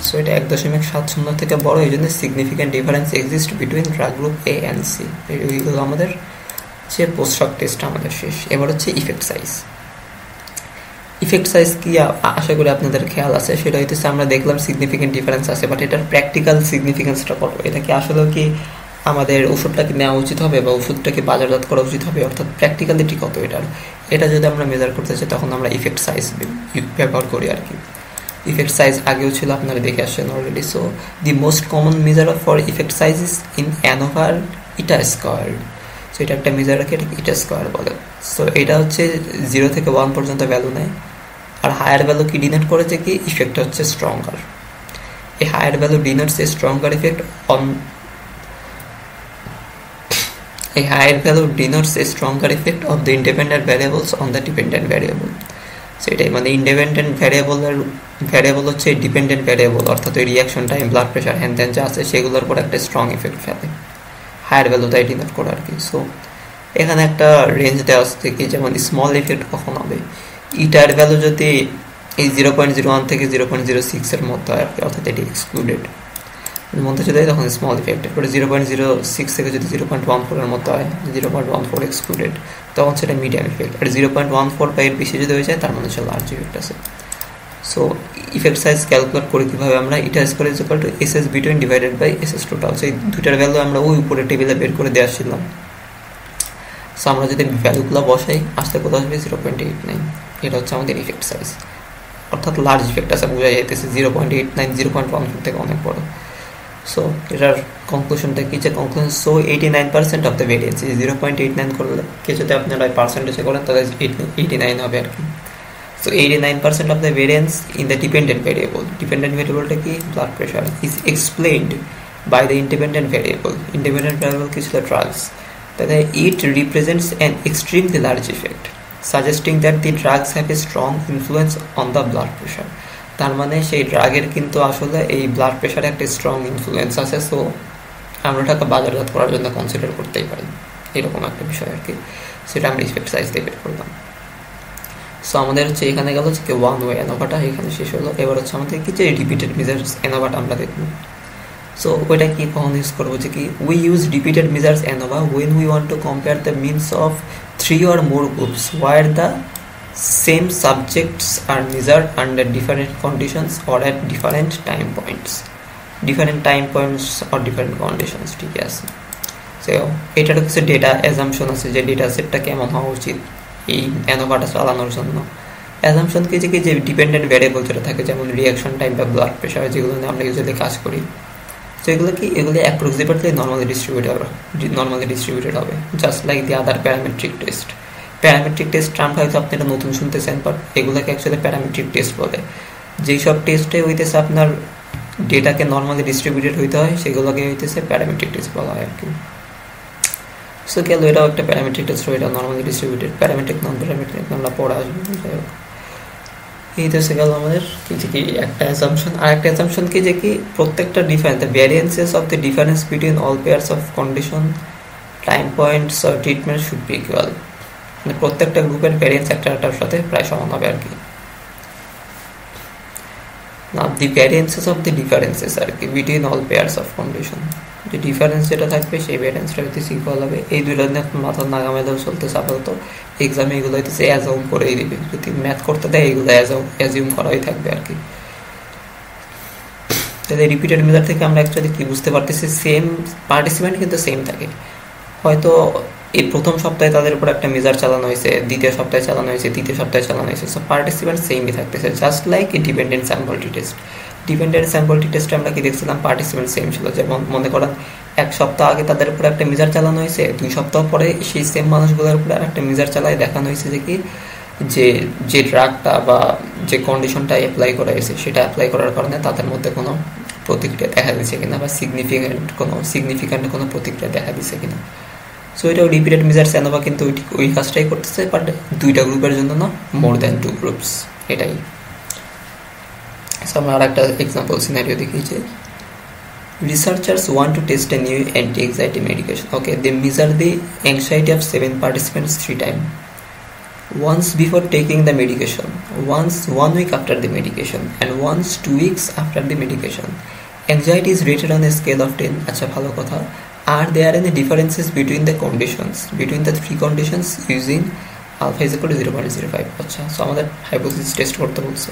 সো এটা 1.70 থেকে বড়, এই জন্য significant difference exist between drug group A and C. এইগুলো আমাদের যে পোস্ট হক টেস্ট আমাদের শেষ। এবার হচ্ছে ইফেক্ট সাইজ। ইফেক্ট সাইজ কি আশা করি আপনাদের খেয়াল আছে, সেটা হইতেছে আমরা দেখলাম সিগনিফিক্যান্ট ডিফারেন্স আছে, বাট এটার প্র্যাকটিক্যাল সিগনিফিকেন্সটা কত, এটা কি আসলে কি আমাদের ওষুধটা কি নেওয়া উচিত হবে বা ওষুধটাকে বাজারজাত করা উচিত হবে, অর্থাৎ প্র্যাকটিক্যালিটি কত এটার, এটা যদি আমরা মেজার করতে চাই তখন আমরা ইফেক্ট সাইজ ব্যবহার করি আর কি। ইফেক্ট সাইজ আগেও ছিল, আপনারা দেখে আসছেন already. So the most common measure for effect size is in ANOVA eta squared. So এটা একটা মেজার রাখে, এটাকে ইটা স্কোয়ার বলে। সো এটা হচ্ছে 0 থেকে 1 পর্যন্ত ভ্যালু নেয়, আর হায়ার ভ্যালু কি ডিনোট করেছে কি ইফেক্টটা হচ্ছে স্ট্রঙ্গার। এই higher value denotes a stronger effect on a higher value denotes a stronger effect of the independent variables on the dependent variable. So এটাই মানে ইন্ডিপেন্ডেন্ট ভ্যারিয়েবল হচ্ছে ডিপেন্ডেন্ট ভ্যারিয়েবল, অর্থাৎ ওই রিয়াকশন টাইম, ব্লাড প্রেশার, হ্যান ত্যান যা আছে সেগুলোর উপর একটা স্ট্রং এফেক্ট ফেলে, হায়ার ভ্যালু তাই ডিনোট করে আর কি। সো এখানে একটা রেঞ্জ দেওয়া আছে কি, যেমন স্মল এফেক্ট কখন হবে, ইটার ভ্যালু যদি এই 0.01 থেকে 0.06 এর মধ্যে হয় আর কি, অর্থাৎ এটি এক্সক্লুডেড মধ্যে যদি হয় তখন স্মল ইফেক্ট। এরপরে 0.06 থেকে যদি 0.14 এর মতো হয়, 0.14 এক্সক্লুডেড, তখন সেটা মিডিয়াম ইফেক্ট। আর 0.14 বা এর বেশি যদি হয়ে যায় তার মানে হচ্ছে লার্জ ইফেক্ট আছে। সো ইফেক্ট সাইজ ক্যালকুলেট করে কীভাবে আমরা, eta square is equal to SS between divided by SS total. সেই দুইটার ভ্যালু আমরা ওই উপরে টেবিলে বের করে দিয়ে আসছিলাম। সো আমরা যদি ভ্যালুগুলো বসাই আসতে কোথাও আসবে 0.89, এটা হচ্ছে আমাদের ইফেক্ট সাইজ, অর্থাৎ লার্জ ইফেক্ট আছে, বোঝা যাইতেছে 0.89 0.14 থেকে অনেক বড়। সো এটার কনক্লুশনটা কি, যে conclusion so 89% of the variance, 0.89 করলে কে যদি আপনারা পার্সেন্টেজে করেন তাহলে 89 হবে আর কি। So 89% of the variance in the dependent variable, dependent ভেরিয়েবলটা কি blood pressure, is explained by the independent variable. Independent variable কি ছিল, ড্রাগস, তাহলে it represents an extremely large effect suggesting that the drugs have a strong influence on the blood pressure. তার মানে সেই ড্রাগের কিন্তু আসলে এই ব্লাড প্রেশারে একটা স্ট্রং ইনফ্লুয়েন্স আছে। সো আমরা টাকা বাজারজাত করার জন্য কনসিডার করতেই পারি, এরকম একটা বিষয় আর কি। সেটা আমরা ইফেক্ট সাইজ দিয়ে বের করলাম। সো আমাদের হচ্ছে এখানে গেল যে ওয়ান ওয়ে অ্যানোভাটা এখানে শেষ হলো। এবার হচ্ছে আমাদের কি যে রিপিটেড মেজার্স অ্যানোভাটা আমরা দেখব। সো ওইটা কি কখন ইউজ করবো, যে কি we use repeated measures ANOVA when we want to compare the means of 3 or more groups where the same subjects are measured under different conditions or at different time points or different conditions, ঠিক আছে। So এটার কিছু data assumption আছে যে data সেটটা কেমন হওয়া উচিত এই অ্যানোভাটা চালানোর জন্য। অ্যাজাম্পশন কি যে ডিপেন্ডেন্ট ভ্যারিয়েবল যেটা থাকে, যেমন রিয়াকশন টাইম বা ব্লাড প্রেশার, যেগুলো নিয়ে আমরা ইউজুয়ালি কাজ করি। তো এগুলো অ্যাপ্রক্সিমেটলি নর্মালি ডিস্ট্রিবিউটেড হবে, just like the other parametric test. Parametric test টার্মটা হয়তো আপনি এটা নতুন শুনতেছেন, বাট এগুলোকে অ্যাকচুয়ালি প্যারামেট্রিক টেস্ট বলে। যেই সব টেস্টে হইতেছে আপনার ডেটাকে নর্মালি ডিস্ট্রিবিউটেড হইতে হয়, সেগুলোকে হইতেছে প্যারামেট্রিক টেস্ট বলা হয় আর কি। সো গেল, এটাও একটা প্যারামেট্রিক টেস্ট, এটা normally distributed. Parametric non parametric আমরা পড়া আসবো। এই তো গেল আমাদের কি একটা অ্যাসাম্পশন। আর একটা অ্যাসাম্পশন কি যে কি প্রত্যেকটা difference, the variances of the difference between all pairs of condition time points or treatment should be equal. মানে প্রত্যেকটা গ্রুপের ভ্যারিয়েন্স একটার সাথে প্রায় সমান হবে আর কি। না, দি ভ্যারিয়েন্সেস অফ দি ডিফারেন্সেস আর কি between all pairs of condition, যে ডিফারেন্স যেটা থাকবে সেই ভ্যারিয়েন্সটা হইতেছে ইকুয়াল হবে। এই দুইটা নিয়ে মাথার নাগামেলাও চলতেছে আপাতত। এক্সামে এগুলো হইতেছে অ্যাজাউম করেই দিবে, যদি ম্যাথ করতে দেয় এগুলো অ্যাজিউম করাই থাকবে আর কি। তাহলে রিপিটেড মেজার থেকে আমরা অ্যাকচুয়ালি কি বুঝতে পারতেছি, সেম পার্টিসিপেন্ট কিন্তু সেম থাকে। হয়তো এই প্রথম সপ্তাহে তাদের উপর একটা মেজার চালানো হয়েছে, দ্বিতীয় সপ্তাহে চালানো হয়েছে, তৃতীয় সপ্তাহে চালানো হয়েছে, সো পার্টিসিপেন্ট সেমই থাকতেছে, just like dependent sample t test. Dependent sample t টেস্টে আমরা কি দেখছিলাম, পার্টিসিপেন্ট সেম ছিল। যেমন মনে করেন এক সপ্তাহ আগে তাদের উপর একটা মেজার চালানো হয়েছে, 2 সপ্তাহ পরে সেই সেম মানুষগুলোর উপর আর একটা মেজার চালায় দেখানো হয়েছে যে কি যে ড্রাগটা বা যে কন্ডিশনটা অ্যাপ্লাই করা হয়েছে সেটা অ্যাপ্লাই করার কারণে তাদের মধ্যে কোনো প্রতিক্রিয়া দেখা দিচ্ছে কিনা, বা সিগনিফিক্যান্ট কোনো প্রতিক্রিয়া দেখা দিচ্ছে কিনা। সো এটাও রিপিটেড মেজার অ্যানোভা কিন্তু ওই কাজটাই করতেছে, বাট 2টা গ্রুপের জন্য না, মোর দ্যান 2 গ্রুপস, এটাই। আমরা আর একটা এক্সাম্পল সিনারিও দেখি যে researchers want to test a new anti-anxiety medication. Okay, they measure the anxiety of 7 participants 3 times. Once before taking the medication, once 1 week after the medication, and once 2 weeks after the medication. Anxiety is rated on a scale of 10. আচ্ছা, ভালো কথা। Are there any differences between the conditions, between the 3 conditions using alpha is equal to 0.05? আচ্ছা, so আমাদের hypothesis test করতে বলছে।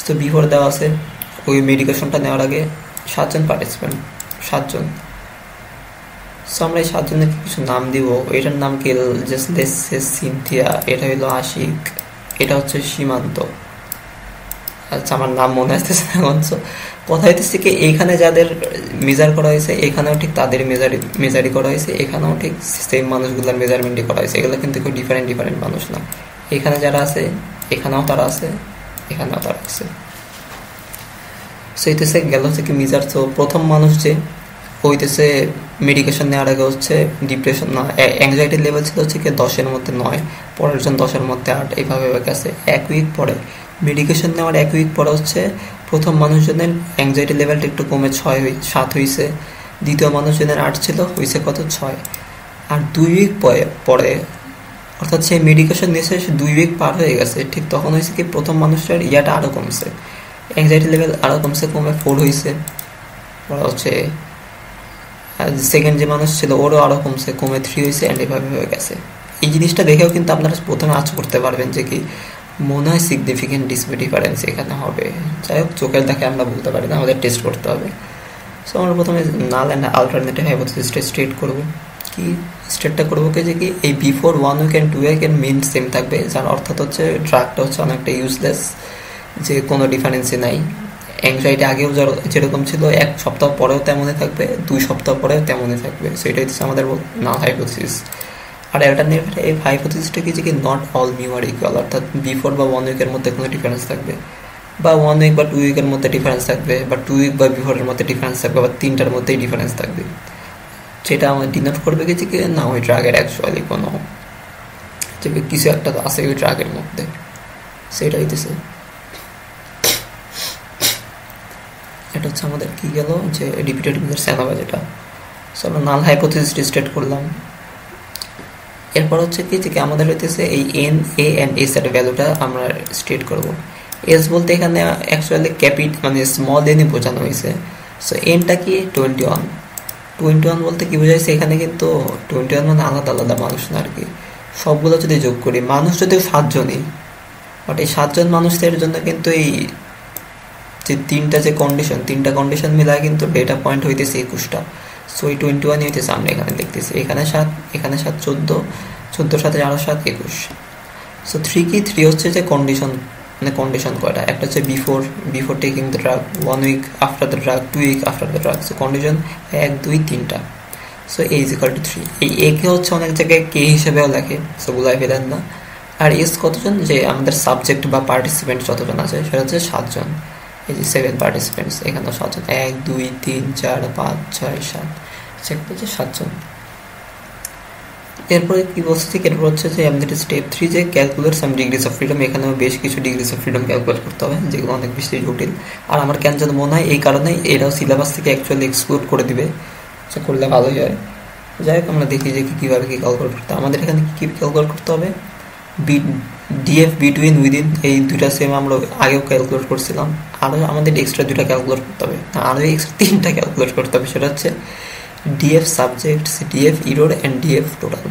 তো before দেওয়া আছে, ওই মেডিকেশনটা নেওয়ার আগে 7 জন পার্টিসিপেন্ট, 7 জন। সো আমরা এই 7 জনের কিছু নাম দিব। এটার নাম কি, সিনথিয়া, এটা হইলো আশিক, এটা হচ্ছে সীমান্ত। আচ্ছা, আমার নাম মনে আসতেছে এখন। সো কথা হইতেছে কি, এইখানে যাদের মেজার করা হয়েছে এখানেও ঠিক তাদের মেজারই করা হয়েছে, এখানেও ঠিক সেম মানুষগুলোর মেজারমেন্টই করা হয়েছে। এগুলো কিন্তু খুব ডিফারেন্ট মানুষ না। এখানে যারা আছে এখানেও তারা আছে, এখানেও তারা আছে। সো হইতেছে গেল হচ্ছে কি মেজার। তো প্রথম মানুষ যে হইতেছে মেডিকেশন নেওয়ার আগে হচ্ছে ডিপ্রেশন না অ্যাংজাইটির লেভেল ছিল হচ্ছে কি 10-এর মধ্যে 9, পরের জন 10-এর মধ্যে 8, এইভাবে গেছে। 1 উইক পরে মেডিকেশন নেওয়ার 1 উইক পরে হচ্ছে প্রথম মানুষজনের অ্যাংজাইটি লেভেলটা একটু কমে 7 হয়েছে, দ্বিতীয় মানুষজনের 8 ছিল, হয়েছে কত 6। আর 2 উইক পরে অর্থাৎ সেই মেডিকেশন নিয়েছে 2 উইক পার হয়ে গেছে, ঠিক তখন হয়েছে কি প্রথম মানুষটার ইয়াটা আরও কমছে, অ্যাংজাইটি লেভেল আরও কমছে, কমে 4 হয়েছে। ওরা হচ্ছে সেকেন্ড যে মানুষ ছিল ওরও আরও কমছে, কমে 3 হয়েছে, অ্যান্ড এভাবে হয়ে গেছে। এই জিনিসটা দেখেও কিন্তু আপনারা প্রথমে আজ করতে পারবেন যে কি মনে হয় সিগনিফিকেন্ট ডিফারেন্স এখানে হবে। যাই হোক, চোখের দেখে আমরা বলতে পারি না, আমাদের টেস্ট করতে হবে। সো আমরা প্রথমে নাল অ্যান্ড আলটারনেটিভ হাইপোথিসিসটা স্টেট করবো। কি স্টেটটা করবো কি যে কি এই বিফোর 1 উইক অ্যান্ড 2 উইকের মিন সেম থাকবে, যার অর্থাৎ হচ্ছে ড্রাগটা হচ্ছে অনেকটা ইউজলেস, যে কোনো ডিফারেন্সই নাই। অ্যাংজাইটি আগেও যেরকম ছিল 1 সপ্তাহ পরেও তেমনই থাকবে, 2 সপ্তাহ পরেও তেমনই থাকবে। সো এটাই হচ্ছে আমাদের নাল হাইপোথিসিস। আর অ্যাল্টারনেটিভ এই হাইপোথিসিসটা কি যে কি not all mu are equal, অর্থাৎ বিফোর বা 1 উইকের মধ্যে কোনো ডিফারেন্স থাকবে, বা 1 উইক বা 2 উইকের মধ্যে ডিফারেন্স থাকবে, বা 2 উইক বা বিফোরের মধ্যে ডিফারেন্স থাকবে, বা 3টার মধ্যেই ডিফারেন্স থাকবে। যেটা আমার ডিনোট করবে কি যে কি না ওই ড্রাগের অ্যাকচুয়ালি কোনো যে কিছু একটা আছে ওই ড্রাগের মধ্যে, সেটা হইতেছে। এটা হচ্ছে আমাদের কি গেল যে রিপিটেড মেজার অ্যানোভা যেটা। সো আমরা নাল হাইপোথিসিস স্টেট করলাম। এরপর হচ্ছে কি যে আমাদের হইতেছে এই এন এ অ্যান্ড এস এর ভ্যালুটা আমরা স্টেট করব। এস বলতে এখানে অ্যাকচুয়ালি মানে স্মল এনই বোঝানো হয়েছে। সো এনটা কি 21 বলতে কি বোঝাইছে এখানে, কিন্তু 21 মানে আলাদা আলাদা মানুষ না আর কি। সবগুলো যদি যোগ করি, মানুষ যদিও 7 জনই, বাট এই 7 জন মানুষের জন্য কিন্তু এই যে 3টা কন্ডিশন মিলায় কিন্তু ডেটা পয়েন্ট হইতেছে 21টা। সো এই 21 হইতেছে আমরা এখানে দেখতেছি, এখানে 7, এখানে 7, 14, 14 সাথে আরো 7, 21। সো 3 কি 3 হচ্ছে যে কন্ডিশন, মানে কন্ডিশন কয়টা, একটা হচ্ছে before taking the drug, 1 week after the drug, 2 week after the drug. So condition 1 2 3টা। So a = 3। এই a কে হচ্ছে অনেক জায়গায় কে হিসেবেও লেখে, সো ভুলাই ফেলেন না। আর এস কতজন, যে আমাদের সাবজেক্ট বা পার্টিসিপেন্ট যতজন আছে সেটা হচ্ছে 7 জন। এই যে 7 পার্টিসিপেন্টস, এখানে 7 জন, 1 2 3 4 5 6 7, সেটা হচ্ছে 7 জন। এরপরে কি বলছে, ঠিক এরপর হচ্ছে যে আমাদের স্টেপ 3 যে calculate some degrees of freedom. এখানেও বেশ কিছু ডিগ্রিজ অফ ফ্রিডম ক্যালকুলেট করতে হবে, যেগুলো অনেক বেশি জটিল। আর আমার কেন যেন মনে হয় এই কারণেই এটাও সিলেবাস থেকে অ্যাকচুয়ালি এক্সক্লুড করে দিবে, সে করলে ভালোই হয়। যাই হোক, আমরা দেখি যে কীভাবে কী ক্যালকুলেট করতে হবে। আমাদের এখানে কী ক্যালকুলেট করতে হবে, ডিএফ বিটুইন উইদিন, এই দুইটা সেম আমরা আগেও ক্যালকুলেট করছিলাম। আরও আমাদের এক্সট্রা দুইটা ক্যালকুলেট করতে হবে, আরও এক্সট্রা 3টা ক্যালকুলেট করতে হবে। সেটা হচ্ছে DF subjects, DF error and DF total.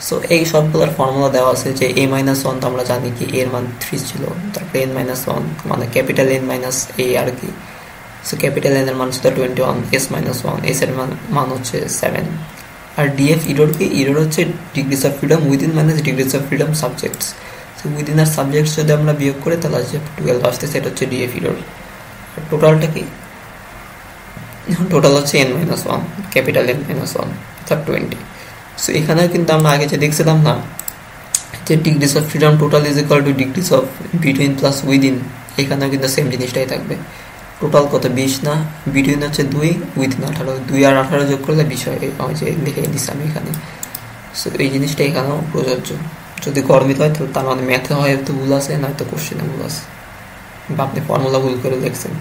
So এই সবগুলোর ফর্মুলা দেওয়া আছে, যে a-1 তো আমরা জানি কি এর মান 3 ছিল, তারপরে n-1 মানে ক্যাপিটাল N মাইনাস a আর কি। সো ক্যাপিটাল N এর মান ছিল 21, s-1, s এর মান হচ্ছে 7। আর ডিএফ ইরোর কি, ইরোর হচ্ছে degrees of freedom within minus degrees of freedom subjects. So within আর সাবজেক্টস যদি আমরা বিয়োগ করে তাহলে যে 12 আসতে, সেটা হচ্ছে ডিএফ ইরোর। আর টোটালটা কি, টোটাল হচ্ছে n-1, ক্যাপিটাল N-1 অর্থাৎ 20। সো এখানে কিন্তু আমরা আগে যে দেখছিলাম না, যে degrees of freedom total is equal two degrees of between plus within, এখানেও কিন্তু সেম জিনিসটাই থাকবে। টোটাল কত, 20 না, বিটুইন হচ্ছে 2, উইদিন 18, 2 আর 18 যোগ করলে 20 হয়, যে লিখে দিচ্ছি আমি এখানে। সো এই জিনিসটা এখানেও প্রযোজ্য। যদি গরমিত হয় তাহলে তার মানে ম্যাথে হয়তো ভুল আছে, নয়তো কোশ্চেনে ভুল আছে, বা আপনি ফর্মুলা ভুল করে লিখছেন।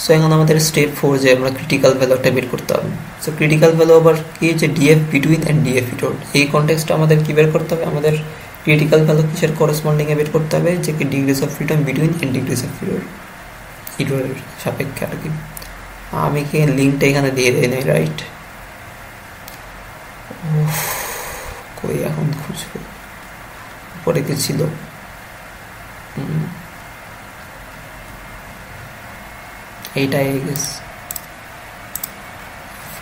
সো এখন আমাদের স্টেপ 4 যে আমরা ক্রিটিক্যাল ভ্যালুটা বের করতে হবে। সো ক্রিটিক্যাল ভ্যালু আবার কি, যে DF between and DF error. এই কনটেক্সটে আমাদের কি বের করতে হবে, আমাদের ক্রিটিক্যাল ভ্যালু কিসের করেসপন্ডিংয়ে বের করতে হবে, যে কি degrees of freedom between and degrees of ইরোরের সাপেক্ষে আর কি। আমি কি লিঙ্কটা এখানে দিয়ে দিই নাই, রাইট? কই এখন খুঁজবো, পরে কি ছিল, এইটাই গেছে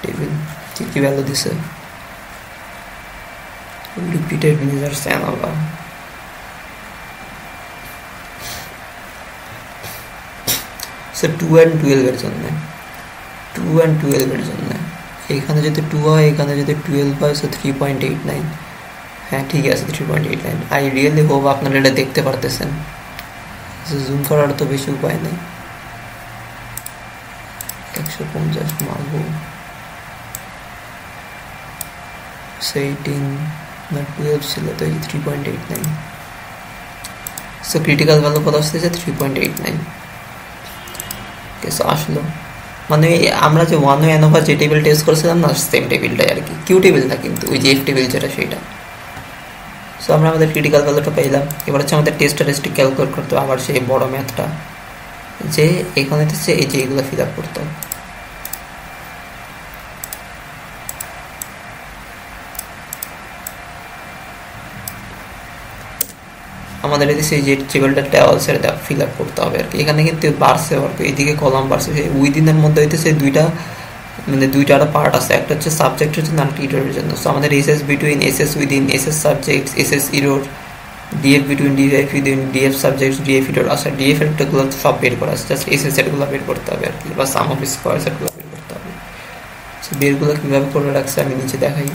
টেবিল। কি কি ভ্যালু দিছে, রিপিটেড মেজার্স অ্যানাবা, সো 2 and 12 এর জন্য, 2 and 12 এর জন্য এখানে যদি 2 হয়, এখানে যদি 12 হয়, সো 3.89। হ্যাঁ ঠিক আছে, 3.89। আই রিয়েলি হোপ আপনারা এটা দেখতে পারতেছেন। জুম করার তো বেশি উপায় নেই, 150 মারবো, 18 না 12 ছিল তো, এই 3.89। সো ক্রিটিক্যাল ভ্যালু কত আসতেছে, 3.89। সো আসলো, মানে আমরা যে 1 ANOVA যে টেবিল টেস্ট করেছিলাম না, সেম টেবিলটাই আর কি, কিউ টেবিল না কিন্তু, ওই যে এফ টেবিল যেটা সেইটা। সো আমরা আমাদের ক্রিটিক্যাল ভ্যালুটা পেলাম। এবার হচ্ছে আমাদের টেস্ট স্ট্যাটিস্টিক ক্যালকুলেট করতে হবে, আবার সেই বড় ম্যাথটা, যে এখানে হচ্ছে এই যে এগুলো ফিল আপ করতে হবে। আমাদের এদিকে যে টেবিলটা টেবলস এর ফিল আপ করতে হবে আর কি। এখানে কিন্তু বাড়ছে আর কি, এইদিকে কলাম বাড়ছে। উইদিনের মধ্যে হইতেছে দুইটা, মানে দুইটা পার্ট আছে, একটা হচ্ছে সাবজেক্টের জন্য, আরেকটা ইরোরের জন্য। সো আমাদের SS between, SS within, SS subject, SS error, DF between, DF within, DF subject, DF error. আচ্ছা ডিএফ এরগুলো সব বের করা আছে, জাস্ট এসএস এরগুলো বের করতে হবে আর কি, বা সাম অফ স্কোয়ারস এরগুলো বের করতে হবে। সো বেরগুলো কীভাবে করে রাখছে আমি নিচে দেখাই।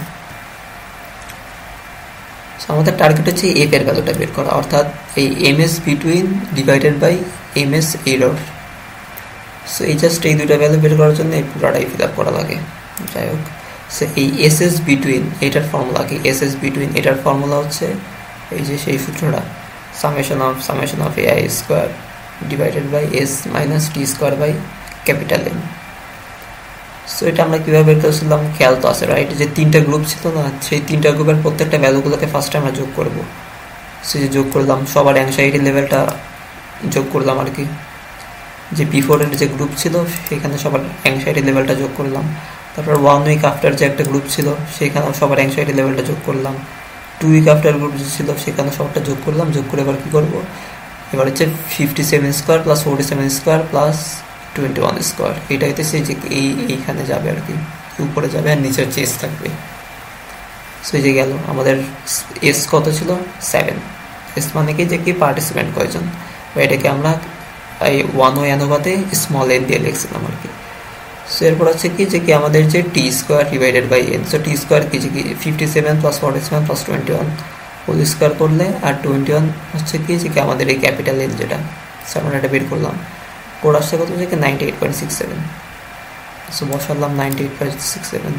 আমাদের টার্গেট হচ্ছে এফ এর ভ্যালুটা বের করা, অর্থাৎ এই MS between divided by MS error. So এই জাস্ট এই দুইটা ভ্যালু বের করার জন্য এই পুরাটাই ফিল আপ করা লাগে। যাই হোক, সো এই এসএস বিটুইন এটার ফর্মুলা কি, এসএস বিটুইন এটার ফর্মুলা হচ্ছে এই যে সেই সূত্রটা, summation of AI square divided by S minus T square by capital N. So এটা আমরা কীভাবে বের করেছিলাম খেয়াল তো আছে, রাইট? যে 3টা গ্রুপ ছিল না, সেই 3টা গ্রুপের প্রত্যেকটা ভ্যালুগুলোকে ফার্স্টে আমরা যোগ করবো। সে যে যোগ করলাম, সবার অ্যাংজাইটি লেভেলটা যোগ করলাম আর কি। যে বিফোরের যে গ্রুপ ছিল সেখানে সবার অ্যাংজাইটি লেভেলটা যোগ করলাম। তারপর 1 উইক আফটার যে একটা গ্রুপ ছিল সেখানেও সবার অ্যাংজাইটি লেভেলটা যোগ করলাম। 2 উইক আফটার গ্রুপ যে ছিল সেখানে সবটা যোগ করলাম। যোগ করে এবার কী করবো, এবার হচ্ছে 57 square plus 47 square plus 21 square, এটা হইতেছে যে এইখানে যাবে আর কি, উপরে যাবে আর নিচে হচ্ছে এস থাকবে। সো এই যে গেল আমাদের এস কত ছিল 7, এস মানে কি যে কি পার্টিসিপেন্ট কয়জন, এটাকে আমরা এই 1 অ্যানোভাতে স্মল এন দিয়ে লিখছিলাম আর কি। সো এরপর হচ্ছে কি যে কি আমাদের যে t square divided by N, so t square কি যে কি 57 প্লাস 47 প্লাস 21 হোল স্কোয়ার করলে, আর 21 হচ্ছে কি যে কি আমাদের এই ক্যাপিটাল এন যেটা, সো আমরা এটা বের করলাম, কোড আসছে কত যে কি 98.67, সো বসালাম 98.67।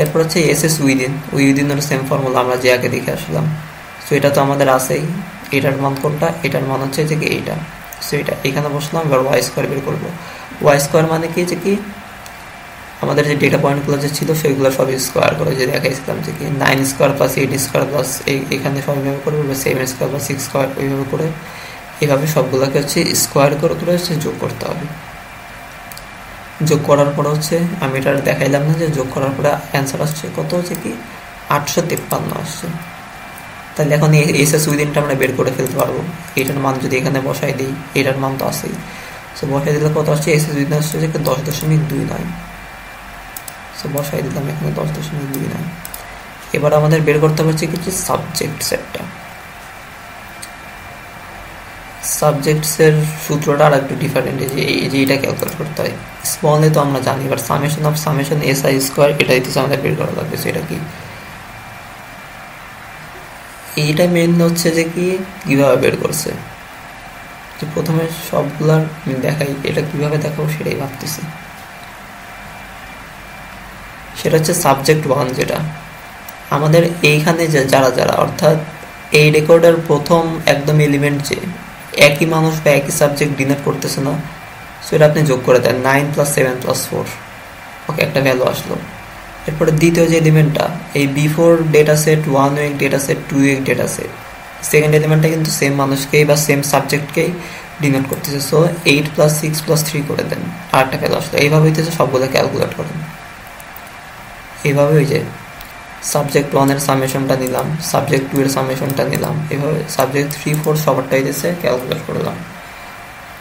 এরপর হচ্ছে এস এস উইদিনের সেম ফর্মুলা আমরা যে আগে দেখে আসলাম, সো এটা তো আমাদের আছেই, এটার মান কোনটা, এটার মান হচ্ছে যে কি এইটা, সো এটা এখানে বসলাম, এবার ওয়াই স্কোয়ার বের করবো। ওয়াই স্কোয়ার মানে কি যে কি আমাদের যে ডেটা পয়েন্টগুলো যে ছিল সেগুলো সব স্কোয়ার করে যে দেখাইছিলাম যে কি 9 স্কোয়ার প্লাস 8 স্কোয়ার প্লাস এখানে সব এইভাবে করবো, 7 স্কোয়ার প্লাস 6 স্কোয়ার ওইভাবে করে এইভাবে সবগুলোকে হচ্ছে স্কোয়ার করে করে হচ্ছে যোগ করতে হবে। যোগ করার পর হচ্ছে আমি এটা দেখাইলাম না যে যোগ করার পরে অ্যান্সার আসছে কত হচ্ছে কি 853 আসছে। তাহলে এখন এস এস উইদিনটা আমরা বের করে ফেলতে পারবো, এটার মান যদি এখানে বসাই দিই, এটার মান তো আসেই, সো বসাই দিলে কত আসছে এস এস উইদিন আসছে যে 10.29, সো বসাই দিলাম এখানে 10.29। এবার আমাদের বের করতে হচ্ছে কিছু সাবজেক্ট সেটটা, সাবজেক্টসের সূত্রটা আর একটু ডিফারেন্ট, এই যে এটা ক্যালকুলেট করতে হয়, স্মলে তো আমরা জানি, এবার summation of summation S I square এটা দিতেছে আমাদের বের করা লাগবে, সেটা কি এইটা মেন হচ্ছে যে কি কিভাবে বের করছে, তো প্রথমে সবগুলার দেখাই, এটা কিভাবে দেখাবো সেটাই ভাবতেছি। সেটা হচ্ছে সাবজেক্ট 1, যেটা আমাদের এইখানে যে যারা যারা অর্থাৎ এই রেকর্ডের প্রথম একদম এলিমেন্ট যে একই মানুষ বা একই সাবজেক্ট ডিনোট করতেছে না, সো এটা আপনি যোগ করে দেন 9 + 7 + 4, ওকে একটা ভ্যালু আসলো। এরপরে দ্বিতীয় যে এলিমেন্টটা এই before data set 1 week data set 2 week data set, second এলিমেন্টটা কিন্তু সেম মানুষকেই বা সেম সাবজেক্টকেই ডিনোট করতেছে, সো 8 + 6 + 3 করে দেন, আর একটা ভ্যালু আসলো। এইভাবে হইতেছে সবগুলো ক্যালকুলেট করেন, এইভাবে ওই যে সাবজেক্ট 1 এর সামেশনটা নিলাম, সাবজেক্ট 2 এর সামেশনটা নিলাম, এভাবে সাবজেক্ট 3 4 সবারটাই দিয়েছে ক্যালকুলেট করলাম।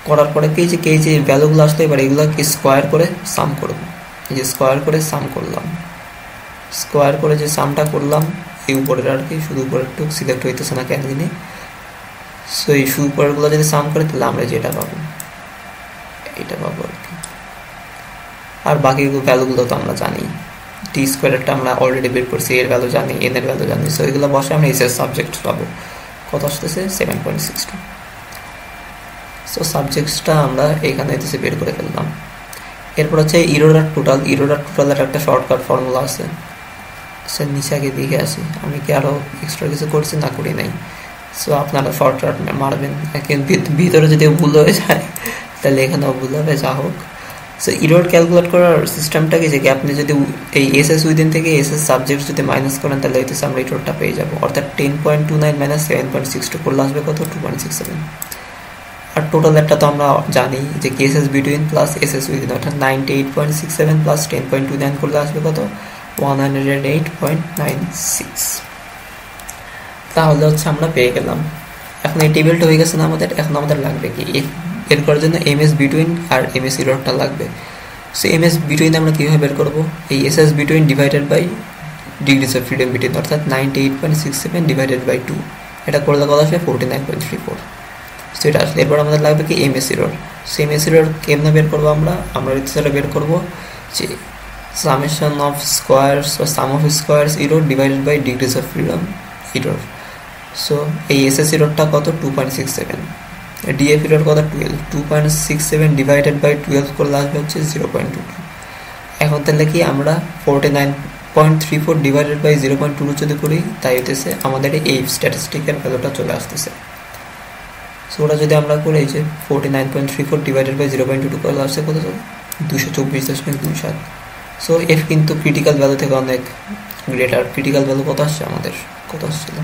করার পরে কি যে ভ্যালুগুলো আসলো, এবার এগুলোকে স্কোয়ার করে সাম করবো, এই যে স্কোয়ার করে সাম করলাম, স্কোয়ার করে যে সামটা করলাম এই উপরের আর কি, শুধু উপরের টুক সিলেক্ট হইতেছে না কেন জানি, সো এই উপরেরগুলো যদি সাম করে তাহলে আমরা যেটা পাবো এটা পাবো আর কি। আর বাকি ভ্যালুগুলো তো আমরা জানি, টি স্কোয়ারটা আমরা অলরেডি বের করছি, এর ভ্যালু জানি, এন এর ভ্যালু জানি, সো এগুলো বসে আমরা এস এর সাবজেক্ট পাবো, কত আসতেছে 7.62। সো সাবজেক্টসটা আমরা এখানে এসে বের করে ফেললাম। এরপর হচ্ছে ইরোডার টোটালের একটা শর্টকাট ফর্মুলা আছে, সে নিচে আগে দেখে আসি আমি কি আরও এক্সট্রা কিছু করছি না করি নাই, সো আপনারা শর্টকাট মারবেন, ভিতরে যদি ভুল হয়ে যায় তাহলে এখানেও ভুল হবে, যা হোক। সো ইরোড ক্যালকুলেট করার সিস্টেমটা কি যে আপনি যদি এই এস এস উইদিন থেকে এস এস সাবজেক্ট যদি মাইনাস করেন তাহলে হইতেছে আমরা ইরোডটা পেয়ে যাবো, অর্থাৎ 10.29 - 7.62 করলে আসবে কত 2.67। আর টোটাল একটা তো আমরা জানি যে cases between plus S S within, অর্থাৎ 98.67 প্লাস 10.29 করলে আসবে কত 108.96। তাহলে হচ্ছে আমরা পেয়ে গেলাম। এখন এই টেবিলটা হয়ে গেছে না আমাদের, এখন আমাদের লাগবে কি বের করার জন্য এম এস বিটুইন আর এম এস ইরোডটা লাগবে। সো এম এস বিটুইন আমরা কীভাবে বের করবো, এই S S between divided by degrees of freedom between, অর্থাৎ 98.67 ডিভাইডেড বাই 2, এটা করলে কত আসবে 49.34। সো এটা আসলে এরপর আমাদের লাগবে কি M S error. So M S error কেমনে বের করবো আমরা রিসার্চটা বের করবো যে সামেশন অফ স্কোয়ারস বা sum of squares error divided by degrees of freedom error. So এই এস এস ইরোডটা কত 2.67, ডিএফ ইরোড কত 12, 2.67 ডিভাইডেড বাই 12 করলে আসবে হচ্ছে 0.22। এখন তাহলে কি আমরা 49.34 ডিভাইডেড বাই 0.22 যদি করি তাই হইতেছে আমাদের এই স্ট্যাটিস্টিকের ভ্যালুটা চলে আসতেছে। সো ওটা যদি আমরা করি এই যে 49.34 ডিভাইডেড বাই 0.22 করলে আসছে কত 224.27। সো এফ কিন্তু ক্রিটিক্যাল ভ্যালু থেকে অনেক গ্রেটার, ক্রিটিক্যাল ভ্যালু কত আসছে আমাদের, কত আসছিল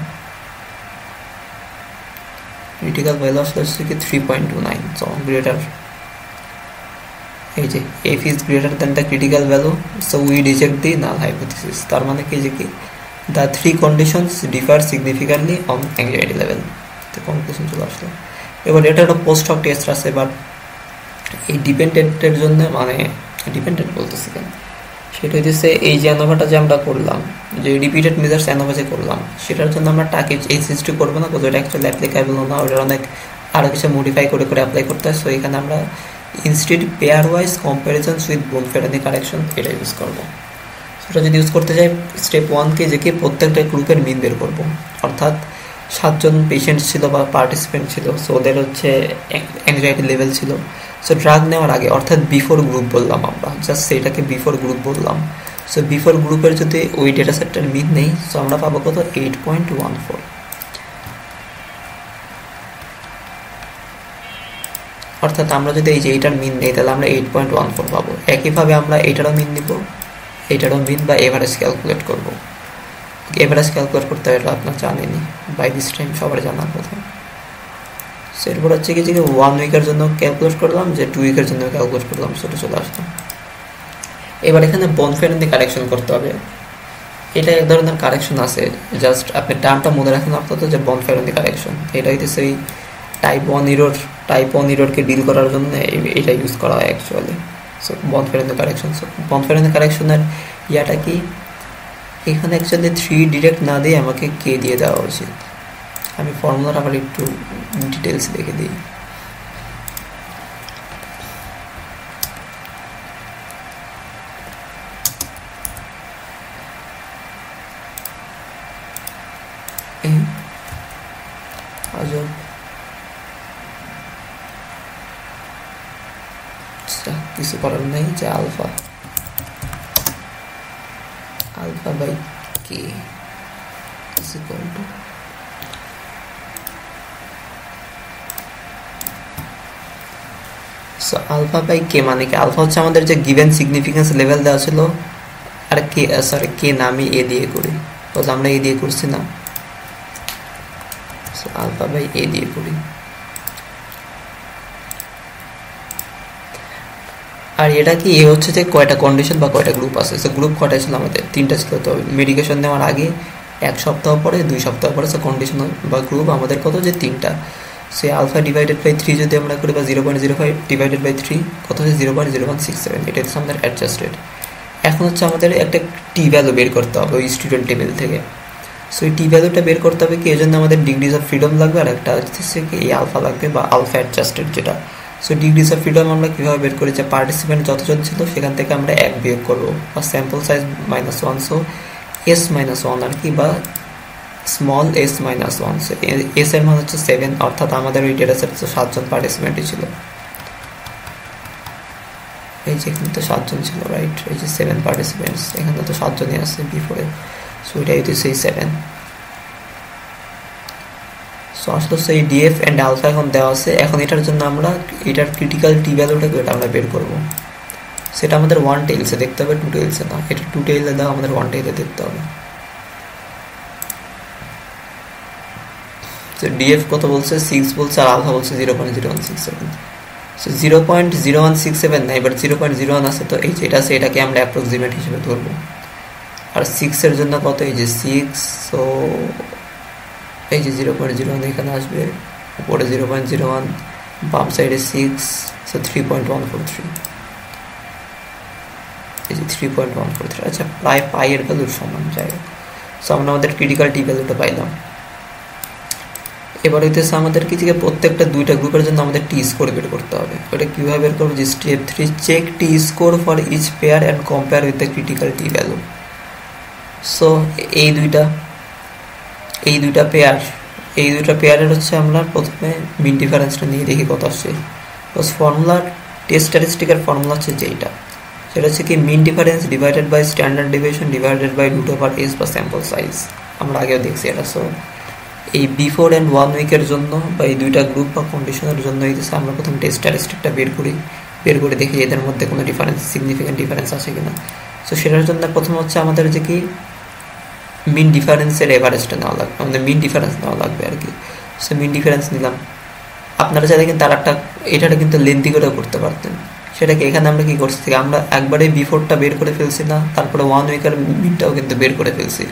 ক্রিটিক্যাল ভ্যালু আসলে হচ্ছে কি 3.29, সো গ্রেটার, এই যে F is greater than the critical value, so we reject the null hypothesis. তার মানে কি যে কি the three conditions differ significantly on anxiety level, তো কনক্লুশন চলে আসলো। এবার এটা একটা পোস্ট হক টেস্ট আছে, এবার এই ডিপেন্ডেন্টের জন্য মানে ডিপেন্ডেন্ট বলতেছি কেন, সেটা হচ্ছে এই যে অ্যানোভাটা যে আমরা করলাম, যে রিপিটেড মেজার্স অ্যানোভা যে করলাম, সেটার জন্য আমরা টাকে এই সিস্টেম করবো না, এটা অ্যাকচুয়ালি অ্যাপ্লিকেবল না, ওটা অনেক আরও কিছু মডিফাই করে করে অ্যাপ্লাই করতে হয়। সো এখানে আমরা instead pairwise comparisons with Bonferroni correction এটা ইউজ করবো। সেটা যদি ইউজ করতে চাই, স্টেপ 1কে যে কি প্রত্যেকটা গ্রুপের মিন বের করবো, অর্থাৎ 7জন পেশেন্ট ছিল বা পার্টিসিপেন্ট ছিল, সো ওদের হচ্ছে অ্যাংজাইটি লেভেল ছিল। সো ড্রাগ নেওয়ার আগে অর্থাৎ বিফোর গ্রুপ বললাম আমরা, জাস্ট সেটাকে বিফোর গ্রুপ বললাম। সো বিফোর গ্রুপের যদি ওই ডেটা সেটটার মিন নেই, সো আমরা পাবো কত 8.14। অর্থাৎ আমরা যদি এই যে এইটার মিন নেই, তাহলে আমরা 8.14 পাবো। একইভাবে আমরা এইটারও মিন নিব, এইটারও মিন বা এভারেজ ক্যালকুলেট করবো। এভারেজ ক্যালকুলেট করতে হবে, এটা আপনার জানেনি, বাই দিস টাইম সবার জানার কথা। সো এরপর হচ্ছে কি যে 1 উইকের জন্য ক্যালকুলেট করলাম, যে 2 উইকের জন্য ক্যালকুলেট করলাম, সেটা চলে আসতো। এবার এখানে বোনফেরানি কারেকশন করতে হবে। এটা এক ধরনের কারেকশন আছে, জাস্ট আপনি টার্মটা মনে রাখেন আপাতত, যে বোনফেরানি কারেকশন। এটা হইতেছে এই টাইপ 1 ইরোরকে ডিল করার জন্য এটা ইউজ করা হয় অ্যাকচুয়ালি। সো বোনফেরানি কারেকশন, সো বোনফেরানি কারেকশনের ইয়াটা কি, এখানে অ্যাকচুয়ালি 3 ডিরেক্ট না দিয়ে আমাকে কে দিয়ে দেওয়া উচিত। আমি ফর্মুলার আবার একটু ডিটেলস দেখে দিই। কিছু করার নেই, যে alpha by K is equal to alpha by K, মানে কি আলফা হচ্ছে আমাদের যে গিভেন সিগনিফিকেন্স লেভেল দেওয়া ছিল, আর কে সরি কে না আমি এ দিয়ে করি, বিকজ আমরা এ দিয়ে করছি না। আলফা বাই এ দিয়ে করি। আর এটা কি এ হচ্ছে যে কয়টা কন্ডিশন বা কয়টা গ্রুপ আছে। সো গ্রুপ কয়টা ছিল আমাদের, 3টা ছিল। তো মেডিকেশন নেওয়ার আগে 1 সপ্তাহ পরে, 2 সপ্তাহ পরে, সো কন্ডিশন বা গ্রুপ আমাদের কত, যে 3টা। সে আলফা ডিভাইডেড বাই 3 যদি আমরা করি, বা 0.05 ডিভাইডেড বাই 3 কত হচ্ছে 0.0167। এটা হচ্ছে আমাদের অ্যাডজাস্টেড। এখন হচ্ছে আমাদের একটা টি ভ্যালু বের করতে হবে ওই স্টুডেন্ট টেবিল থেকে। সো এই টি ভ্যালুটা বের করতে হবে কি, এই জন্য আমাদের ডিগ্রিজ অফ ফ্রিডম লাগবে, আর একটা হচ্ছে কি এই আলফা লাগবে বা আলফা অ্যাডজাস্টেড যেটা। সো ডিগ্রিজ অফ ফ্রিডম আমরা কীভাবে বের করি, যে পার্টিসিপেন্ট যতজন ছিল সেখান থেকে আমরা 1 বিয়োগ করবো, বা স্যাম্পল সাইজ -1, সো S-1 আর কি, বা স্মল s-1। সো এস এর মান হচ্ছে 7, অর্থাৎ আমাদের ওই ডেটা সেট 7জন পার্টিসিপেন্টই ছিল। এই যে এখানে তো 7জন ছিল, রাইট, এই যে 7 পার্টিসিপেন্টস, এখানে তো 7জনই আছে বিফোরে। সো এটাই তো সেই 7। সো আসলে সেই ডিএফ অ্যান্ড আলফা এখন দেওয়া আছে। এখন এটার জন্য আমরা এটার ক্রিটিক্যাল টি ভ্যালুটা এটা আমরা বের করব। সেটা আমাদের 1 টেইলসে দেখতে হবে, 2 টেইলসে না। এটা 2 টেইলে দেওয়া, আমাদের 1 টেইলে দেখতে হবে। তো ডিএফ কত বলছে, 6 বলছে, আর আলফা বলছে 0.0167। সো 0.0167 না, এবার 0.01 আছে, তো এই যেটা আছে এটাকে আমরা অ্যাপ্রক্সিমেট হিসেবে ধরবো। আর 6 এর জন্য কত, এই যে 6, সো এই যে 0.01 এখানে আসবে, উপরে 0.01, বাম সাইডে 6, সো 3.143, এই যে 3.143। আচ্ছা, প্রায় পাইয়ের ভ্যালুর সমান, যাই হোক। সো আমরা আমাদের ক্রিটিক্যাল টি ভ্যালুটা পাইলাম। এবার হইতেছে আমাদের কি থেকে প্রত্যেকটা 2টা গ্রুপের জন্য আমাদের টি স্কোর বের করতে হবে। ওটা কীভাবে বের করবো, যে step 3, check T score for each pair and compare with the critical T value. So এই দুইটা পেয়ারের হচ্ছে আমরা প্রথমে মিন ডিফারেন্সটা নিয়ে দেখি কত আসছে। প্লাস ফর্মুলার টেস্ট স্ট্যাটিস্টিকের ফর্মুলা হচ্ছে যেটা, সেটা হচ্ছে কি mean difference divided by standard deviation divided by √S বা স্যাম্পল সাইজ। আমরা আগেও দেখছি এটা। সো এই বিফোর অ্যান্ড 1 উইকের জন্য বা এই 2টা গ্রুপ বা কন্ডিশনের জন্য হইতেছে আমরা প্রথম টেস্ট স্ট্যাটিস্টিকটা বের করে দেখি এদের মধ্যে কোনো সিগনিফিক্যান্ট ডিফারেন্স আছে কিনা। সো সেটার জন্য প্রথম হচ্ছে আমাদের যে কি মিন ডিফারেন্সের এভারেজটা নেওয়া লাগবে, আমাদের মিন ডিফারেন্স নেওয়া লাগবে আর কি। সো মিন ডিফারেন্স নিলাম। আপনারা চাইলে কিন্তু এটা কিন্তু লেন্থি করেও করতে পারতেন। সেটাকে এখানে আমরা কি করছি, আমরা একবারে বিফোরটা বের করে ফেলছি না, তারপরে 1 উইকের মিনটাও কিন্তু বের করে ফেলছি।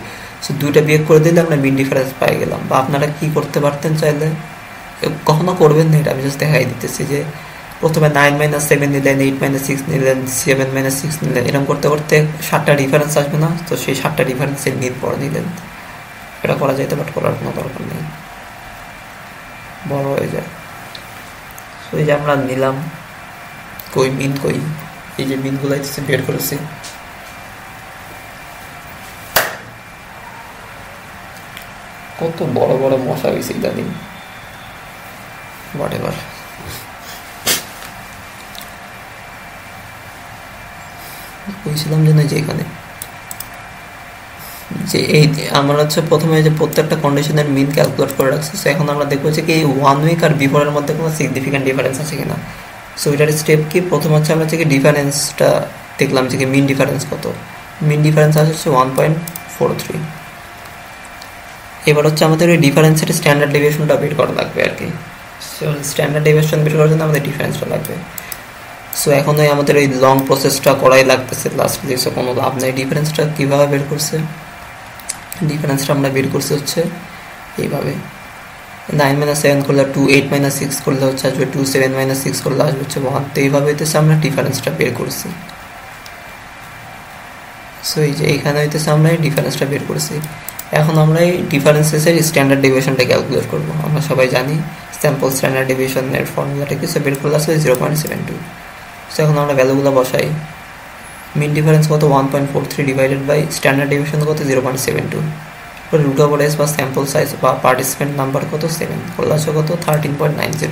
সো 2টা বিয়োগ করে দিলে আমরা মিন ডিফারেন্স পাই গেলাম। বা আপনারা কি করতে পারতেন চাইলে, কখনো করবেন না এটা, আমি জাস্ট দেখাই দিতেছি, যে প্রথমে 9-7 নিলেন, 8-6 নিলেন, 7-6 নিলেন, এরকম করতে করতে 7টা ডিফারেন্স আসবে না? তো সেই 7টা ডিফারেন্সের মিন পরে নিলেন। এটা করা যেতে, বাট করার কোনো দরকার নেই, বড় হয়ে যায়। তো এই যে আমরা নিলাম, কই মিন কই, এই যে মিনগুলো বের করেছি। কত বড় বড় মশা হয়েছে ইদানিং, হোয়াটএভার। বলছিলাম যে না, যে এখানে যে এই আমরা হচ্ছে প্রথমে যে প্রত্যেকটা কন্ডিশনের মিন ক্যালকুলেট করে রাখছি। সো এখন আমরা দেখবো যে কি এই 1 উইক আর বিফোরের মধ্যে কোনো সিগনিফিক্যান্ট ডিফারেন্স আছে কিনা। সো এটার স্টেপ কি, প্রথম হচ্ছে আমরা যে ডিফারেন্সটা দেখলাম যে মিন ডিফারেন্স কত। মিন ডিফারেন্স হচ্ছে 1.43। এবার হচ্ছে আমাদের এই ডিফারেন্সের স্ট্যান্ডার্ড ডেভিয়েশনটা বের করা লাগবে আর কি। সো স্ট্যান্ডার্ড ডেভিয়েশন বের করার জন্য আমাদের ডিফারেন্সটা লাগবে। সো এখন আমাদের ওই লং প্রসেসটা করাই লাগতেছে লাস্টলি। সো কোনো লাভ নেই। ডিফারেন্সটা কীভাবে বের করছে, ডিফারেন্সটা আমরা বের করছি হচ্ছে এইভাবে, 9-7 করলে 2, 8-6 করলে হচ্ছে আসবে 2, 7-6 করলে আসবে হচ্ছে 1। তো এইভাবে হইতেছে আমরা ডিফারেন্সটা বের করছি। সো এই যে এইখানে হইতেছে আমরা এই ডিফারেন্সটা বের করছি। এখন আমরা এই ডিফারেন্সেসের স্ট্যান্ডার্ড ডেভিয়েশনটা ক্যালকুলেট করবো। আমরা সবাই জানি স্যাম্পল স্ট্যান্ডার্ড ডেভিয়েশনের ফর্মুলাটা কিছু বের করলে আসলে 0.72। সো এখন আমরা ভ্যালুগুলো বসাই। মিন ডিফারেন্স কত, 1.43 ডিভাইডেড বাই স্ট্যান্ডার্ড ডেভিয়েশন কত, 0.72। রুট ওভার এস বা স্যাম্পল সাইজ বা পার্টিসিপেন্ট নাম্বার কত, 7, করলে আছে কত, 13.90।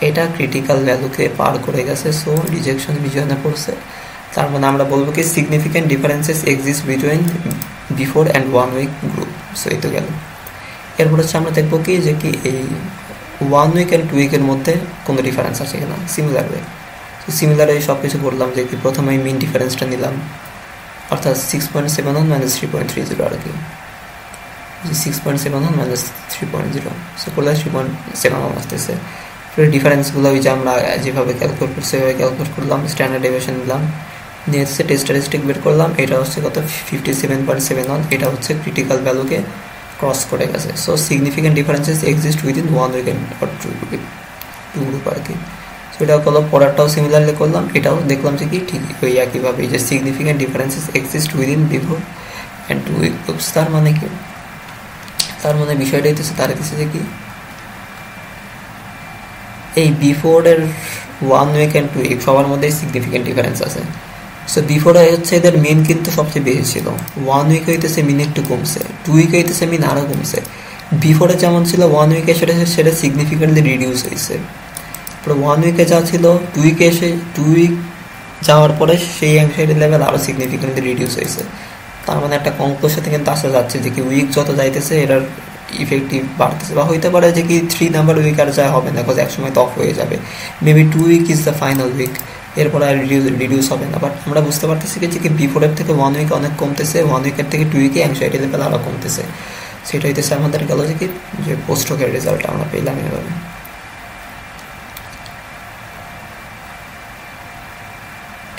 এটা ক্রিটিক্যাল ভ্যালুকে পার করে গেছে। সো রিজেকশন রিজনে পড়ছে। তার মানে আমরা বলবো কি significant differences exist between before and 1 week group. So এই তো গেল। এরপর হচ্ছে আমরা দেখবো কি যে কি এই 1 উইক অ্যান্ড 2 উইকের মধ্যে কোনো ডিফারেন্স আছে কিনা সিমিলার ওয়ে। তো সিমিলার ওয়ে সব কিছু করলাম যে কি প্রথমে মিন ডিফারেন্সটা নিলাম, অর্থাৎ 6.71 - 3.30 আর কি, 6.71 - 3.0। সো করলে 3.71 আসতেছে। ডিফারেন্সগুলো ওই যে আমরা যেভাবে ক্যালকুলেট করছি সেভাবে ক্যালকুলেট করলাম, স্ট্যান্ডার্ড ডেভিয়েশন নিলাম, নিয়ে হচ্ছে টেস্ট স্ট্যাটিস্টিক বের করলাম। এটা হচ্ছে কত, 57.71। এটা হচ্ছে ক্রিটিক্যাল ভ্যালুকে ক্রস করে গেছে। So significant differences exist within 1 week or 2 group আর কি। সো এটা করলাম, পরেরটাও সিমিলারলি করলাম, এটাও দেখলাম যে কি ঠিক ওই একইভাবে যে significant differences exist within before and 2 week groups. তার মানে কি, তার মানে বিষয়টা হইতেছে তার হইতেছে যে কি এই বিফোরের 1 উইক অ্যান্ড 2 উইক সবার মধ্যেই সিগনিফিক্যান্ট ডিফারেন্স আছে। সো বিফোরে হচ্ছে এদের মিন কিন্তু সবচেয়ে বেশি ছিল, 1 উইক হইতেছে মিন একটু কমছে, 2 উইক হইতেছে মিন আরও কমছে। বিফোরে যেমন ছিল 1 উইকে সেটা সিগনিফিক্যান্টলি রিডিউস হয়েছে। 1 উইকে যা ছিল 2 উইকে এসে 2 উইক যাওয়ার পরে সেই অ্যাংজাইটি লেভেল আরও সিগনিফিক্যান্টলি রিডিউস হয়েছে। তার মানে একটা কনক্লুশনে কিন্তু আসা যাচ্ছে যে কি উইক যত যাইতেছে এটার ইফেক্টিভ বাড়তেছে। বা হইতে পারে যে কি 3 নাম্বার উইক আর যা হবে না, বিকজ একসময় তো অফ হয়ে যাবে। Maybe 2 week is the final week, এরপরে আর রিডিউস হবে না। বাট আমরা বুঝতে পারতেছি যে কি বিফোরের থেকে 1 উইক অনেক কমতেছে, 1 উইকের থেকে 2 উইকে অ্যাংজাইটি লেভেল আরও কমতেছে। সেটা হইতেছে আমাদের গেল যে কি যে পোস্ট হোকের রেজাল্ট আমরা পেলাম এভাবে।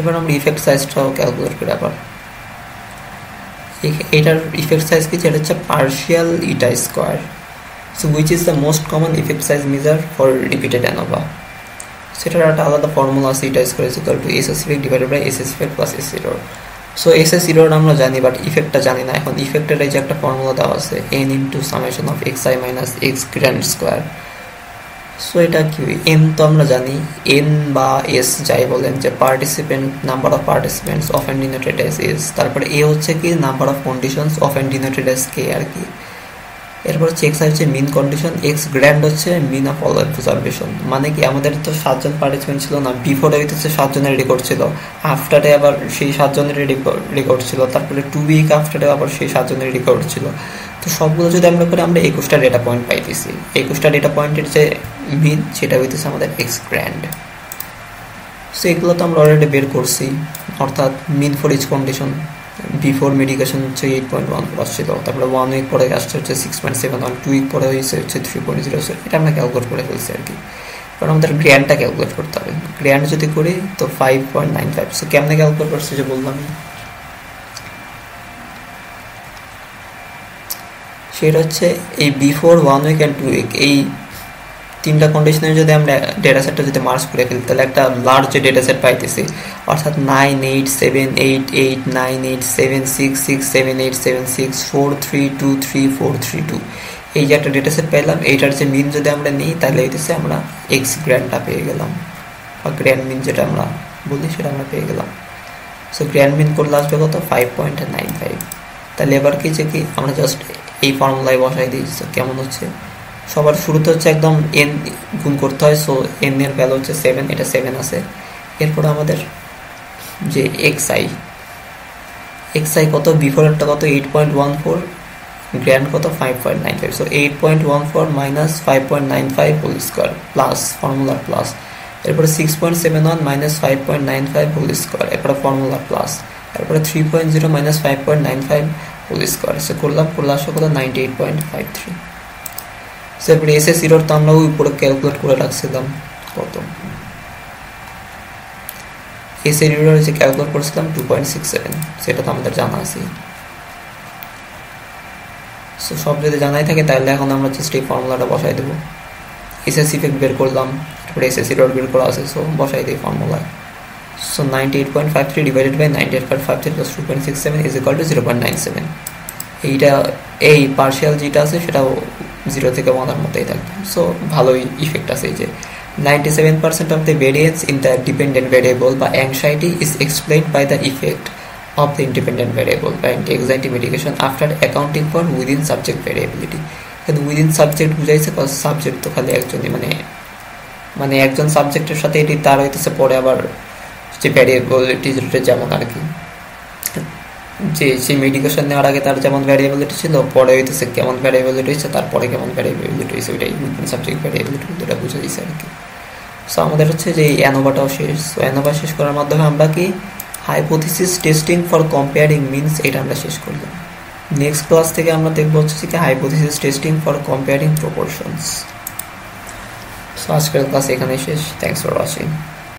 এবার আমরা ইফেক্ট সাইজটাও ক্যালকুলেট করি। আবার এটার ইফেক্ট সাইজ কি, যেটা হচ্ছে partial eta square. So which is the most common effect size measure for repeated ANOVA. সেটার একটা আলাদা ফর্মুলা আছে, eta square is equal to SS effect divided by SS effect plus S error. So SS error আমরা জানি, but ইফেক্টটা জানি না। এখন ইফেক্টের এই যে একটা ফর্মুলা দেওয়া আছে, n into summation of xi minus x grand square. So এটা কি, এন তো আমরা জানি, এন বা এস যাই বলেন, যে participant number of participants of and denoted S S, তারপরে এ হচ্ছে কি number of conditions of and denoted S K আর কি। এরপর হচ্ছে এক্স হচ্ছে মিন কন্ডিশন, এক্স গ্র্যান্ড হচ্ছে মিন অফ অল অবজারভেশন। মানে কি আমাদের তো 7 জন পার্টিসিপেন্ট ছিল না, বিফোরে হইতেছে 7 জনের রেকর্ড ছিল, আফটারে আবার সেই 7 জনের রেকর্ড ছিল, তারপরে 2 উইক আফটারে আবার সেই 7 জনের রেকর্ড ছিল। তো সবগুলো যদি আমরা করি আমরা 21টা ডেটা পয়েন্ট পাইতেছি। 21টা ডেটা পয়েন্টের যে মিন সেটা হইতেছে আমাদের এক্স গ্র্যান্ড। সো এগুলো তো আমরা অলরেডি বের করছি, অর্থাৎ mean for each condition before medication হচ্ছে 8.1 প্লাস ছিল, তারপরে 1 উইক পরে আসছে হচ্ছে 6.71, 2 উইক পরে হয়েছে হচ্ছে 3.0। এটা আমরা ক্যালকুলেট করে ফেলছি আর কি। কারণ আমাদের গ্র্যান্ডটা ক্যালকুলেট করতে হবে। গ্র্যান্ড যদি করি তো 5.95। সো কেমনে ক্যালকুলেট করছি যে বললাম, সেটা হচ্ছে এই বিফোর 1 উইক অ্যান্ড 2 উইক এই তিনটা কন্ডিশনে যদি আমরা ডেটা সেটটা যদি মার্জ করে ফেলি তাহলে একটা লার্জ ডেটা সেট পাইতেছি, অর্থাৎ 9878898766787643234432 এই যে একটা ডেটা সেট পাইলাম, এইটার যে মিন যদি আমরা নিই তাহলে হইতেছে আমরা এক্স গ্র্যান্ডটা পেয়ে গেলাম, বা গ্র্যান্ড মিন যেটা আমরা বলি সেটা আমরা পেয়ে গেলাম। সো গ্র্যান্ড মিন করলে আসবে কত 5.95। তাহলে এবার কি যে কি আমরা জাস্ট এই ফর্মুলায় বসাই দিই। সো কেমন হচ্ছে, সবার শুরুতে হচ্ছে একদম এন গুণ করতে হয়। সো এন এর ভ্যালু হচ্ছে 7, এটা 7 আছে। এরপরে আমাদের যে এক্সআই কত, বিফোরেরটা কত 8.14, গ্র্যান্ড কত 5.95। So 8.14 minus 5.95 whole square plus ফর্মুলার প্লাস, এরপরে 6.71 মাইনাস 5.95 হোল স্কোয়ার, এরপরে ফর্মুলার প্লাস, এরপরে 3.0 মাইনাস 5.95 হোল স্কোয়ার। সো করলে আসলে কত 98.53। সো এরপরে এসএ0 তো আমরা উপরে ক্যালকুলেট করে রাখছিলাম কত, এসএ0 যে ক্যালকুলেট করেছিলাম 2.67, সেটা তো আমাদের জানা আছে। সো সব যদি জানাই থাকে তাহলে এখন আমরা জাস্ট এই ফর্মুলাটা বসাই দেবো। এসএস ইফেক্ট বের করলাম, তারপরে এসএস0 বের করা আছে, সো বসাই দিই ফর্মুলায়। So 98.53 divided by 98.53 plus 2.67 is equal to 0.97। এইটা এই পার্শিয়াল যেটা আছে সেটাও 0 থেকে 1 মতোই থাকবে। সো ভালোই ইফেক্ট আছে। এই যে 97% of the variance in the dependent variable by anxiety is explained by the effect of the independent variable by anti-anxiety medication after accounting for within subject variability। কিন্তু উইদিন সাবজেক্ট বুঝাইছে, subject তো খালি একজনই, মানে একজন সাবজেক্টের সাথে এটি তার হইতেছে পরে আবার যে ভ্যারিয়েবিলিটি যেমন আর কি, যে সেই মেডিকেশন নেওয়ার আগে তার যেমন ভ্যারিয়েবিলিটি ছিল পরে হইতেছে কেমন ভ্যারিয়েবিলিটি হয়েছে, তারপরে কেমন ভ্যারিয়েবিলিটি হয়েছে, ওইটাই উইদিন সাবজেক্ট ভ্যারিয়েবিলিটি যেটা বুঝে দিয়েছে আর কি। সো আমাদের হচ্ছে যে অ্যানোভাটাও শেষ। সো অ্যানোভা শেষ করার মাধ্যমে আমরা কি hypothesis testing for comparing means এটা আমরা শেষ করলাম। নেক্সট ক্লাস থেকে আমরা দেখবো হচ্ছে কি hypothesis testing for comparing proportions. So আজকের ক্লাস এখানেই শেষ। Thanks for watching.